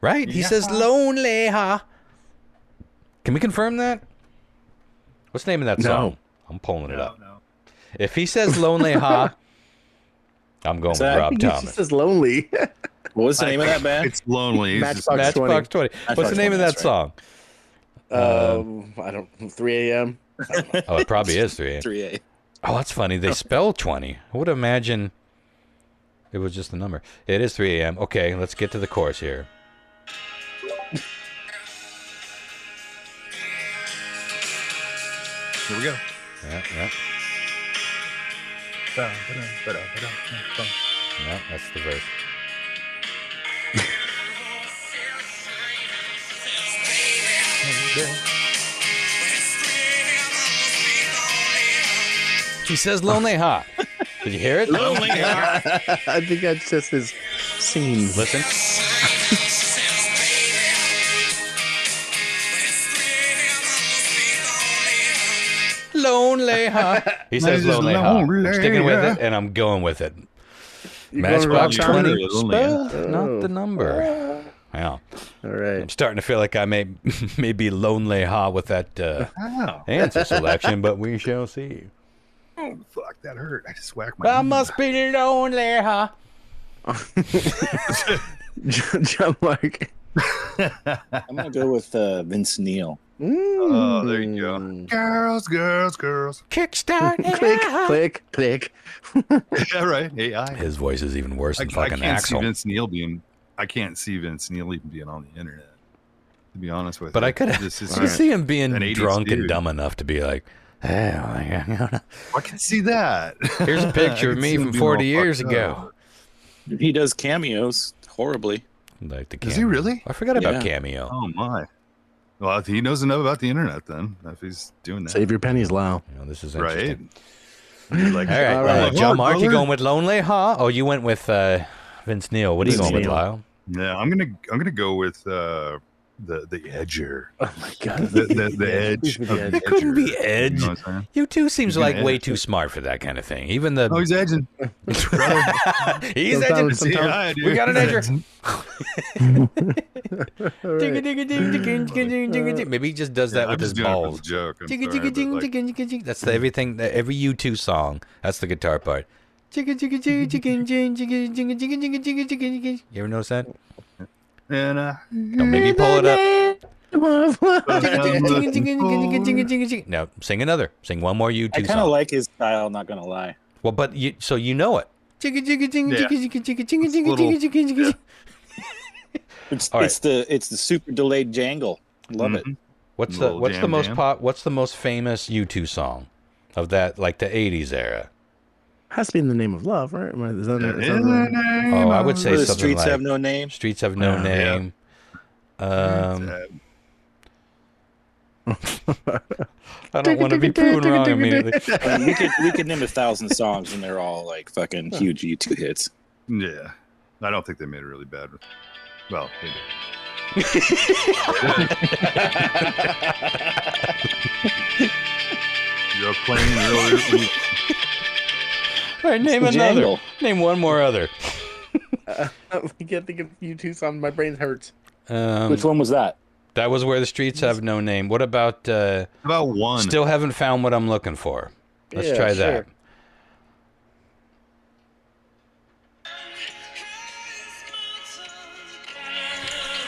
Right? He says lonely, huh? Can we confirm that? What's the name of that song? I'm pulling it up. No. If he says lonely, huh? I'm going with Rob Thomas. He says lonely. What was the name of that band? It's lonely. Matchbox 20. What's the name of that song? I don't. 3 a.m. Oh, it probably is 3 a.m. 3 a.m. Oh, that's funny. They spell 20. I would imagine it was just a number. It is 3 a.m. Okay, let's get to the chorus here. Here we go. Yeah. No, that's the verse. He says lonely, huh? Did you hear it? Lonely, huh? I think that's just his singing. Listen. Lonely, huh? He says lonely, huh? I'm sticking with it, and I'm going with it. Matchbox 20 spelled, not the number. Yeah. All right. I'm starting to feel like I may be lonely, huh, with that answer selection, but we shall see. Oh, fuck, that hurt. I just whacked my I must be lonely, huh? John Mark. I'm going to go with Vince Neil. Oh, there you go. Girls. Kickstart. Click. Yeah, right. AI. His voice is even worse than fucking Axl. I can't see Vince Neil even being on the internet, to be honest with you. But I could see him being drunk and dumb enough to be like, hey, I can see that. Here's a picture of me from 40 years ago. He does cameos horribly. Like the Does he really? I forgot about Cameo. Oh, my. Well, he knows enough about the internet then, if he's doing that. Save your pennies, Lau. You know, this is interesting. Right. Like, all right. John Mark, you going with Lonely, huh? Oh, you went with Vince Neil. What are you going with, Lyle? Yeah, I'm gonna go with the edger. Oh my god, the edge. It couldn't be Edge. You two seems like way too smart for that kind of thing. Even the he's edging. He's edging. We got an edger. Maybe he just does that with his balls. That's everything. Every U2 song. That's the guitar part. You ever notice that? And maybe pull it up. No, sing another. Sing one more U2 song. I kind of like his style, not gonna lie. Well, but so you know it. It's the super delayed jangle. Love it. What's the most famous U2 song of that, like the 80s era? Has to be In the Name of Love, right? I would say something Streets like Have No Name. Streets Have No Name. I don't want to be proven wrong immediately. We could name 1,000 songs and they're all like fucking huge U2 hits. Yeah, I don't think they made it really bad. Well, they do. Real clean, real. All right, name another. Jangle. Name one more other. I can't think of you two songs. My brain hurts. Which one was that? That was Where the Streets Have No Name. What about one? Still Haven't Found What I'm Looking For. Let's try that.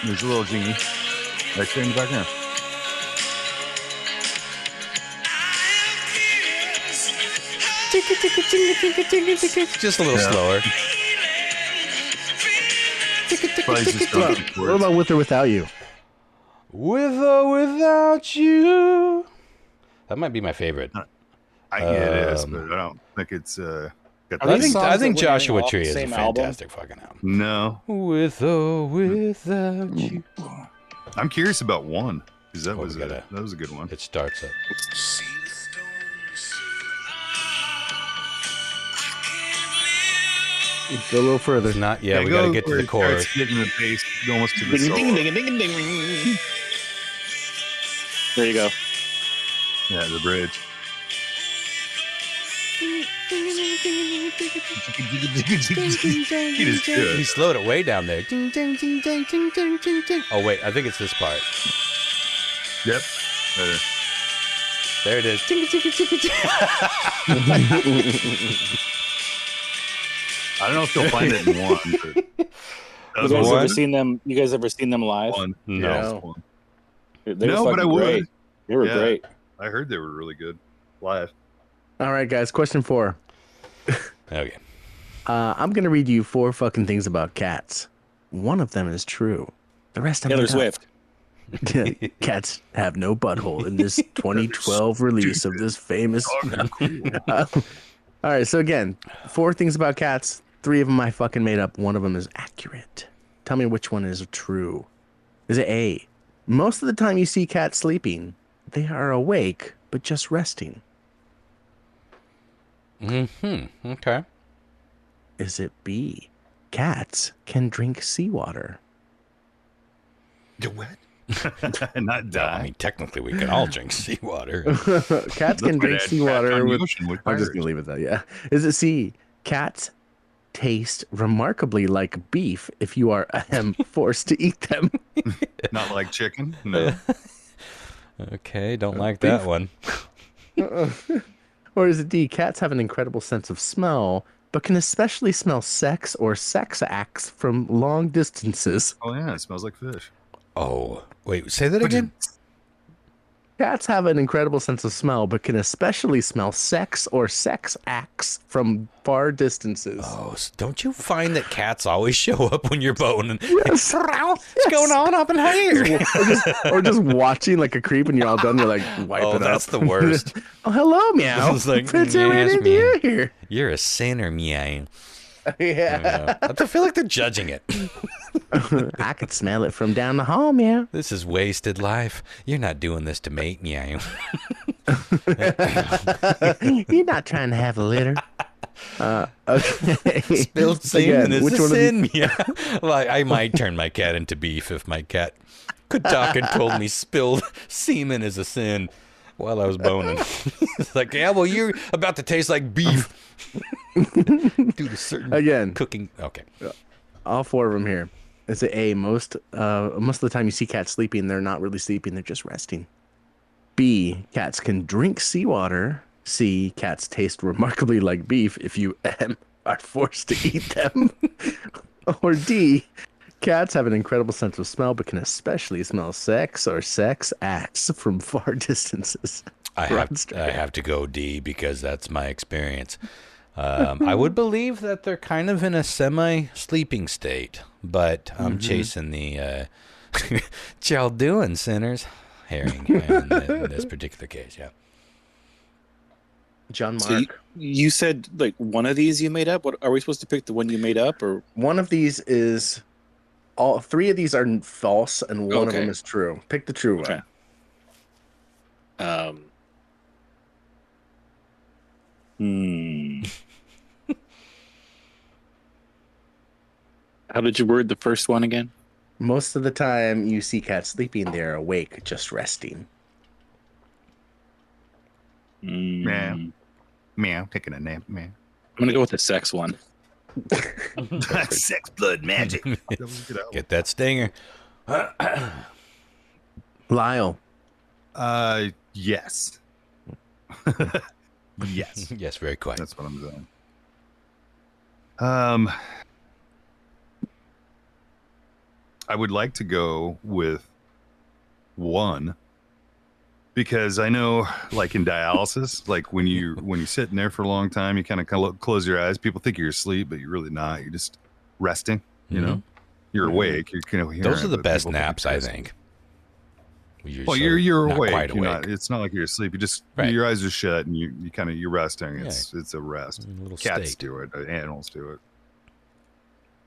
There's a little genie right there in the background. Just a little slower. What about With or Without You? With or Without You. That might be my favorite. It is, but I don't think it's. I think Joshua Tree is a fantastic fucking album. No. With or Without You. I'm curious about one because that was a good one. It starts up. Go a little further. Not yet. We got to get to the chorus. Getting the bass almost to the solo. There you go. Yeah, the bridge. He slowed it way down there. Oh wait, I think it's this part. Yep. There it is. I don't know if you'll find it in one. You guys ever seen them live? No. No, but I would. Great. They were great. I heard they were really good live. All right, guys. Question 4. Okay. I'm gonna read you 4 fucking things about cats. One of them is true. The rest of them. Taylor Swift. Cats have no butthole in this 2012 release of this famous. All right. So again, 4 things about cats. 3 of them I fucking made up. One of them is accurate. Tell me which one is true. Is it A? Most of the time you see cats sleeping, they are awake but just resting. Okay. Is it B? Cats can drink seawater. Do what? Not die. I mean, technically, we can all drink seawater. Cats can drink seawater. I'm just gonna leave it there. Yeah. Is it C? Cats taste remarkably like beef if you are forced to eat them. Not like chicken. No. Okay, don't like that one. Or is it D? Cats have an incredible sense of smell, but can especially smell sex or sex acts from long distances. Oh yeah, it smells like fish. Oh, wait, say that again? Cats have an incredible sense of smell, but can especially smell sex or sex acts from far distances. Oh, so don't you find that cats always show up when you're boning? Yes. What's going on up in here? or just watching like a creep and you're all done, you're like, wipe it up. Oh, that's the worst. Oh, hello, meow. It's like, right into you here. You're a sinner, meow. Yeah. I feel like they're judging it. I could smell it from down the hall, meow. This is wasted life. You're not doing this to mate, meow. You're not trying to have a litter. Okay. Spilled semen is a sin, meow. Well, I might turn my cat into beef if my cat could talk and told me spilled semen is a sin while I was boning. It's like, yeah, well, you're about to taste like beef. Due to certain cooking. Okay. All 4 of them here. Is it A? Most of the time you see cats sleeping, they're not really sleeping, they're just resting. B? Cats can drink seawater. C? Cats taste remarkably like beef if you are forced to eat them. Or D? Cats have an incredible sense of smell, but can especially smell sex or sex acts from far distances. I have to go D because that's my experience. I would believe that they're kind of in a semi-sleeping state, but I'm chasing the y'all doing, sinners, herring in this particular case, yeah. John Mark. So you said like one of these you made up? What are we supposed to pick, the one you made up, or one of these is all 3 of these are false and one of them is true. Pick the true one. How did you word the first one again? Most of the time you see cats sleeping, they're awake, just resting. Man, taking a nap, man. I'm gonna go with the sex one. Sex, blood, magic. Get that stinger. Lyle. Yes. Yes. Yes, very quiet. That's what I'm doing. I would like to go with one because I know, like in dialysis, like when you're sitting there for a long time, you kind of close your eyes. People think you're asleep, but you're really not. You're just resting. You know, you're awake. You're coherent. Those are the best naps, I think. Well, you're awake. You're not, it's not like you're asleep. You just your eyes are shut and you're resting. It's a rest. Cats do it. Animals do it.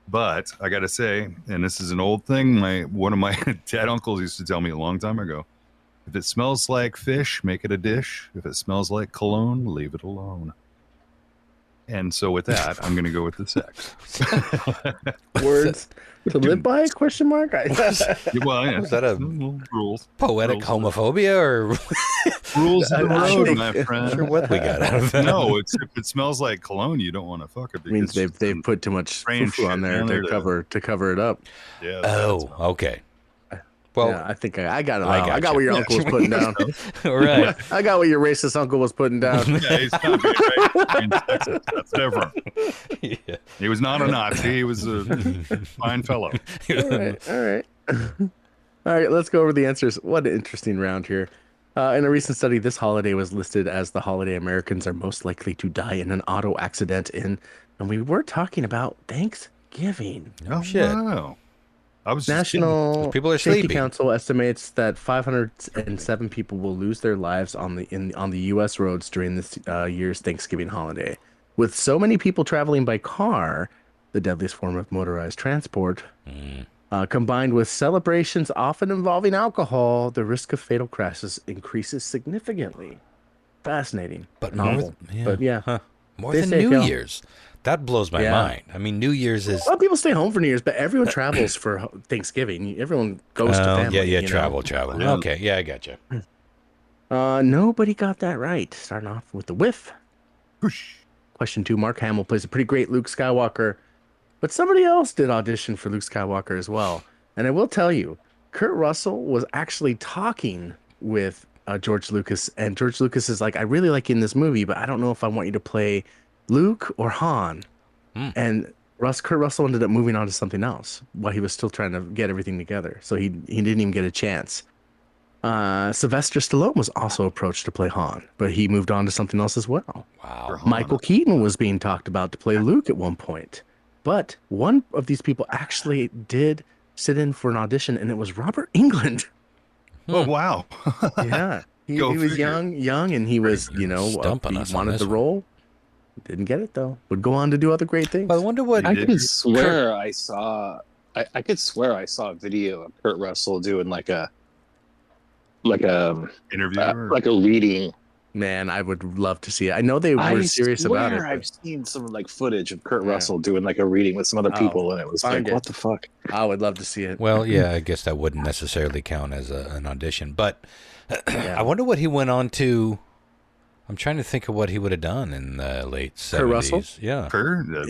But I got to say, and this is an old thing, one of my dad uncles used to tell me a long time ago, if it smells like fish, make it a dish. If it smells like cologne, leave it alone. And so with that, I'm going to go with the sex. Words to live by? Question mark? Well, yeah. Is that a rules? Poetic homophobia or rules of the road, my friend? Sure what we got out of that. No, if it smells like cologne, you don't want to fuck it. It means they've put too much foo on there to cover it up. Yeah. Oh, okay. Well, yeah, I think I got it. I got what your uncle was putting down. All right. I got what your racist uncle was putting down. Yeah, he's not being racist. That's different. Yeah. He was not a Nazi. He was a fine fellow. All right. All right, let's go over the answers. What an interesting round here. In a recent study, this holiday was listed as the holiday Americans are most likely to die in an auto accident in, and we were talking about Thanksgiving. Oh, shit. Wow. National people are Safety sleeping. Council estimates that 507 people will lose their lives on the U.S. roads during this year's Thanksgiving holiday. With so many people traveling by car, the deadliest form of motorized transport, combined with celebrations often involving alcohol, the risk of fatal crashes increases significantly. Fascinating, but novel. More than New Year's. That blows my mind. I mean, New Year's is... A lot of people stay home for New Year's, but everyone travels for Thanksgiving. Everyone goes to family. Yeah, travel. Yeah. Okay, yeah, I got you. Nobody got that right. Starting off with the whiff. Whoosh. Question 2, Mark Hamill plays a pretty great Luke Skywalker, but somebody else did audition for Luke Skywalker as well. And I will tell you, Kurt Russell was actually talking with George Lucas, and George Lucas is like, I really like you in this movie, but I don't know if I want you to play Luke or Han. And Kurt Russell ended up moving on to something else while he was still trying to get everything together. So he didn't even get a chance. Sylvester Stallone was also approached to play Han, but he moved on to something else as well. Wow. Michael Keaton was being talked about to play Luke at one point. But one of these people actually did sit in for an audition, and it was Robert Englund. Oh, wow. Yeah. He was young, and he was, he wanted the role. Didn't get it though. Would go on to do other great things. I wonder what I could swear I saw. I could swear I saw a video of Kurt Russell doing like a interview, like a reading. Man, I would love to see it. I know they were serious about it. I've seen some like footage of Kurt Russell doing like a reading with some other people, and it was like, what the fuck? I would love to see it. Well, yeah, I guess that wouldn't necessarily count as an audition, but I wonder what he went on to. I'm trying to think of what he would have done in the late 70s. Kurt Russell? Yeah.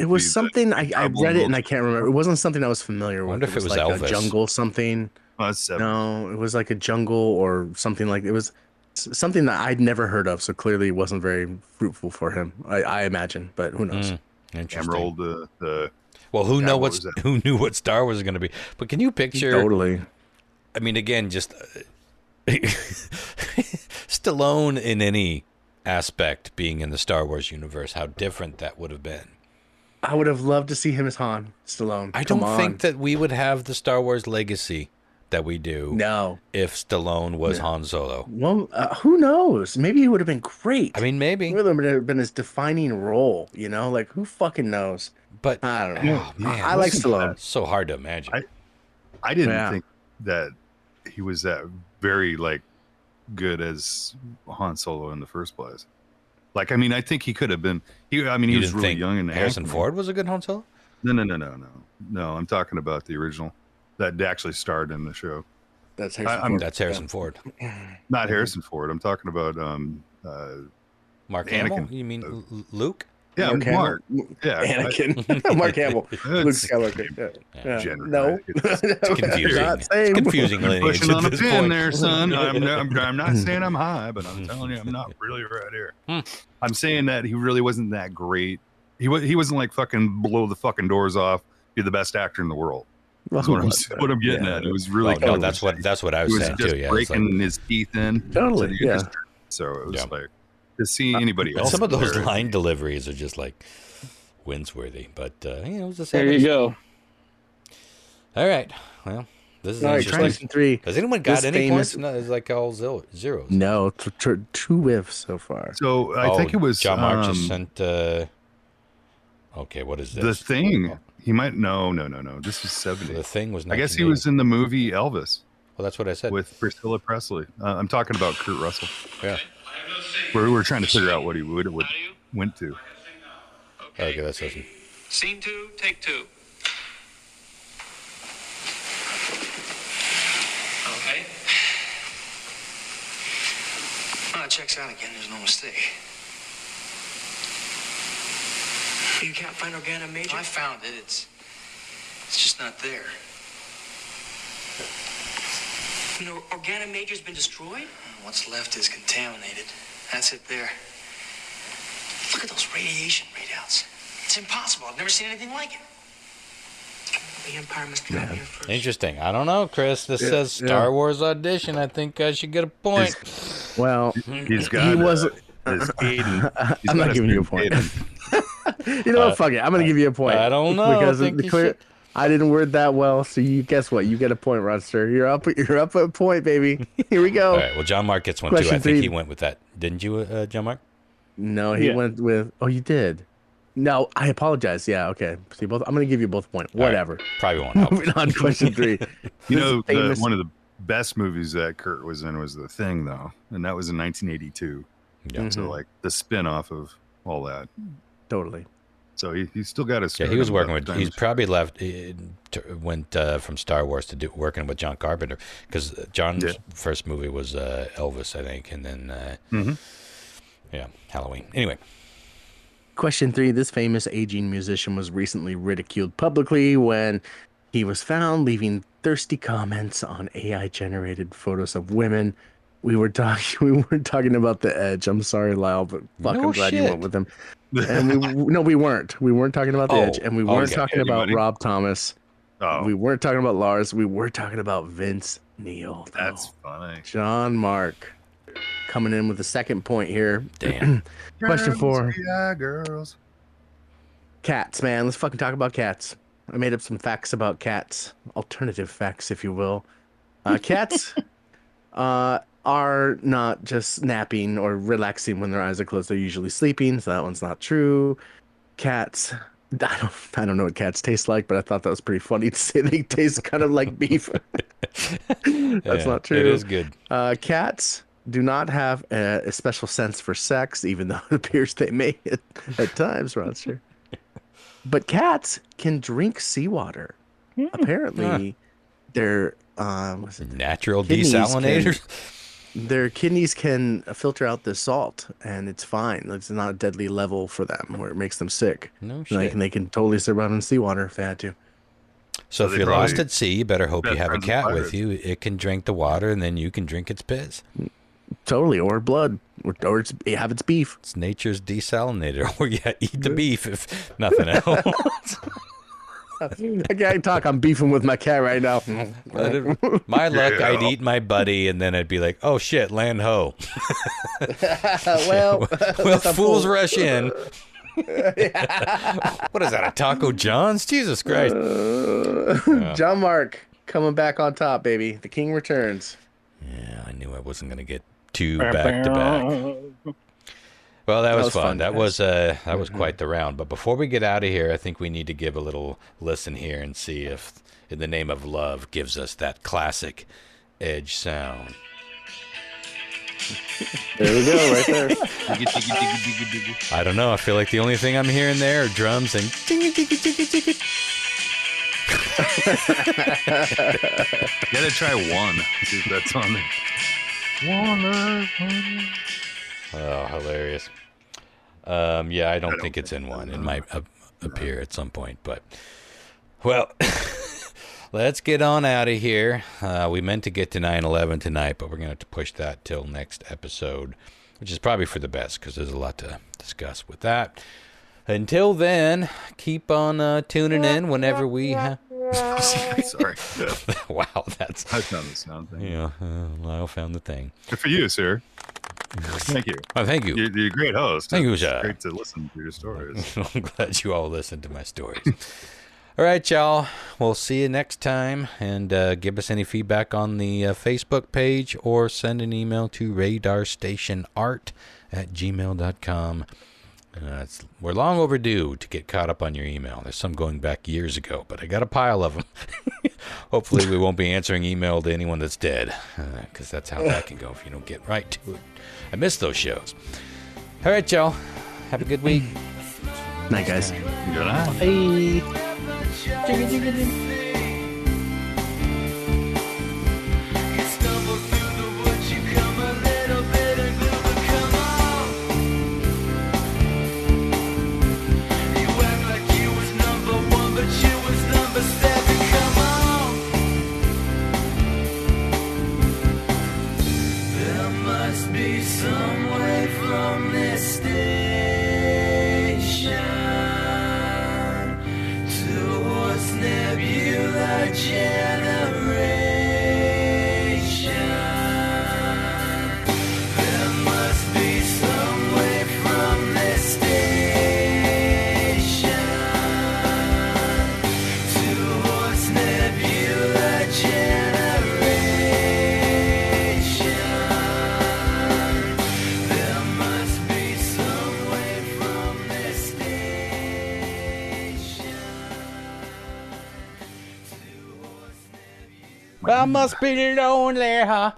It was something, I read it and I can't remember. It wasn't something I was familiar with. I wonder if it was like Elvis. A jungle something. No, it was like a jungle or something like, it was something that I'd never heard of. So clearly it wasn't very fruitful for him, I imagine, but who knows? Interesting. Emerald, well, who knew what Star Wars was going to be? But can you picture? Totally. I mean, again, just Stallone in any aspect being in the Star Wars universe, how different that would have been. I would have loved to see him as Han, Stallone. I don't think that we would have the Star Wars legacy that we do. No. If Stallone was Han Solo. Well, who knows? Maybe it would have been great. I mean, maybe. It would have been his defining role, like who fucking knows? But I don't know. Oh, man, I like Stallone. So hard to imagine. I didn't think that he was that very good as Han Solo in the first place. I think he could have been. He was really young. And Harrison Ford was a good Han Solo? No. I'm talking about the original. that actually starred in the show. That's Harrison Ford. That's Harrison Ford. Not Harrison Ford. I'm talking about Mark Anakin. Hamill? You mean Luke? Yeah, Mark. Yeah, Anakin. Mark Hamill. Luke Skywalker. Yeah. No, it's confusing. It's confusing. Pushing on a pin there, son. I'm not saying I'm high, but I'm telling you, I'm not really right here. I'm saying that he really wasn't that great. He wasn't like fucking blow the fucking doors off. You're the best actor in the world. That's what I'm getting at. It was really no. That's what I was saying too. Yeah, breaking his teeth in. Totally. So it was like to see anybody else. Some of those line deliveries are just like wince-worthy, but it was the same. There you go. All right. Well, this is question 3. Has anyone got any points? No, it's like all zeros. No, 2 whiffs so far. So I think it was John Mark just sent. Okay, what is this? The Thing. He might no. This was 70. The Thing was. I guess he was in the movie Elvis. Well, that's what I said. With Priscilla Presley. I'm talking about Kurt Russell. Yeah. We were trying to figure out what he went to. Okay, that's awesome. Scene 2, take 2. Okay. Well, it checks out again. There's no mistake. You can't find Organa Major? I found it. It's just not there. You know, Organa Major's been destroyed? What's left is contaminated. That's it there. Look at those radiation readouts. It's impossible. I've never seen anything like it. The Empire must be out here first. Interesting. I don't know, Chris. This says Star Wars audition. I think I should get a point. He's got. He wasn't. I'm not giving you a point. You know what? Fuck it. I'm gonna give you a point. I don't know. Because I didn't word that well. So you guess what? You get a point, Rodster. You're up a point, baby. Here we go. All right. Well, John Mark gets one Question too. I think 3. he went with that. Didn't you, John Mark? No, he went with. Oh, you did. No, I apologize. Yeah, okay. See, both. I'm gonna give you both points. Whatever. Right. Probably won't help. Moving on. Question 3. You know, one of the best movies that Kurt was in was The Thing, though, and that was in 1982. Yeah. So like the spin-off of all that. Totally. So he still got his. Yeah, he was working with. He's probably went from Star Wars to working with John Carpenter, because John's first movie was Elvis, I think, and then Halloween. Anyway. Question 3. This famous aging musician was recently ridiculed publicly when he was found leaving thirsty comments on AI-generated photos of women. We weren't talking about The Edge. I'm sorry, Lyle, but I'm glad you went with him. And we weren't. We weren't talking about The Edge, and we weren't talking about Rob Thomas. We weren't talking about Lars. We were talking about Vince Neil. That's funny. John Mark coming in with the second point here. Damn. Question 4. Yeah, girls. Cats, man. Let's fucking talk about cats. I made up some facts about cats. Alternative facts, if you will. Cats are not just napping or relaxing when their eyes are closed. They're usually sleeping, so that one's not true. Cats, I don't know what cats taste like, but I thought that was pretty funny to say they taste kind of like beef. That's not true. It is good. Cats do not have a special sense for sex, even though it appears they may at times, Roger. But cats can drink seawater. Apparently, they're natural desalinators. Their kidneys can filter out the salt, and it's fine. It's not a deadly level for them where it makes them sick. No shit. They can totally survive in seawater if they had to. So if you're lost at sea, you better hope you have a cat with you. It can drink the water, and then you can drink its piss. Totally, or blood, or have its beef. It's nature's desalinator. Or eat the beef if nothing else. I can't talk. I'm beefing with my cat right now. My luck, I'd eat my buddy, and then I'd be like, "Oh shit, land ho." well, fools rush in. What is that? A Taco John's? Jesus Christ! John Mark coming back on top, baby. The king returns. Yeah, I knew I wasn't gonna get 2 back to back. Well, that was fun. That was quite the round. But before we get out of here, I think we need to give a little listen here and see if In the Name of Love gives us that classic Edge sound. There we go, right there. I don't know. I feel like the only thing I'm hearing there are drums and Gotta try one. See if that's on there. Oh, hilarious. Yeah, I don't think it's in one. It might appear at some point, but well, let's get on out of here. We meant to get to 9/11 tonight, but we're going to have to push that till next episode, which is probably for the best because there's a lot to discuss with that. Until then, keep on tuning in whenever we have. Sorry. Wow, that's. I found the sound thing. Yeah, Lyle found the thing. Good for you, sir. Thank you. Oh, thank you. You're a great host. Thank you, sir. sir. Great to listen to your stories. I'm glad you all listened to my stories. All right, y'all. We'll see you next time. And give us any feedback on the Facebook page or send an email to radarstationart@gmail.com. We're long overdue to get caught up on your email. There's some going back years ago, but I got a pile of them. Hopefully we won't be answering email to anyone that's dead, because that's how that can go if you don't get right to it. I miss those shows. All right, y'all. Have a good week. Night, guys. Good night. Bye. Some way from this station towards Nebula generation. There must be some way from this station towards Nebula generation. I must be lonely, huh?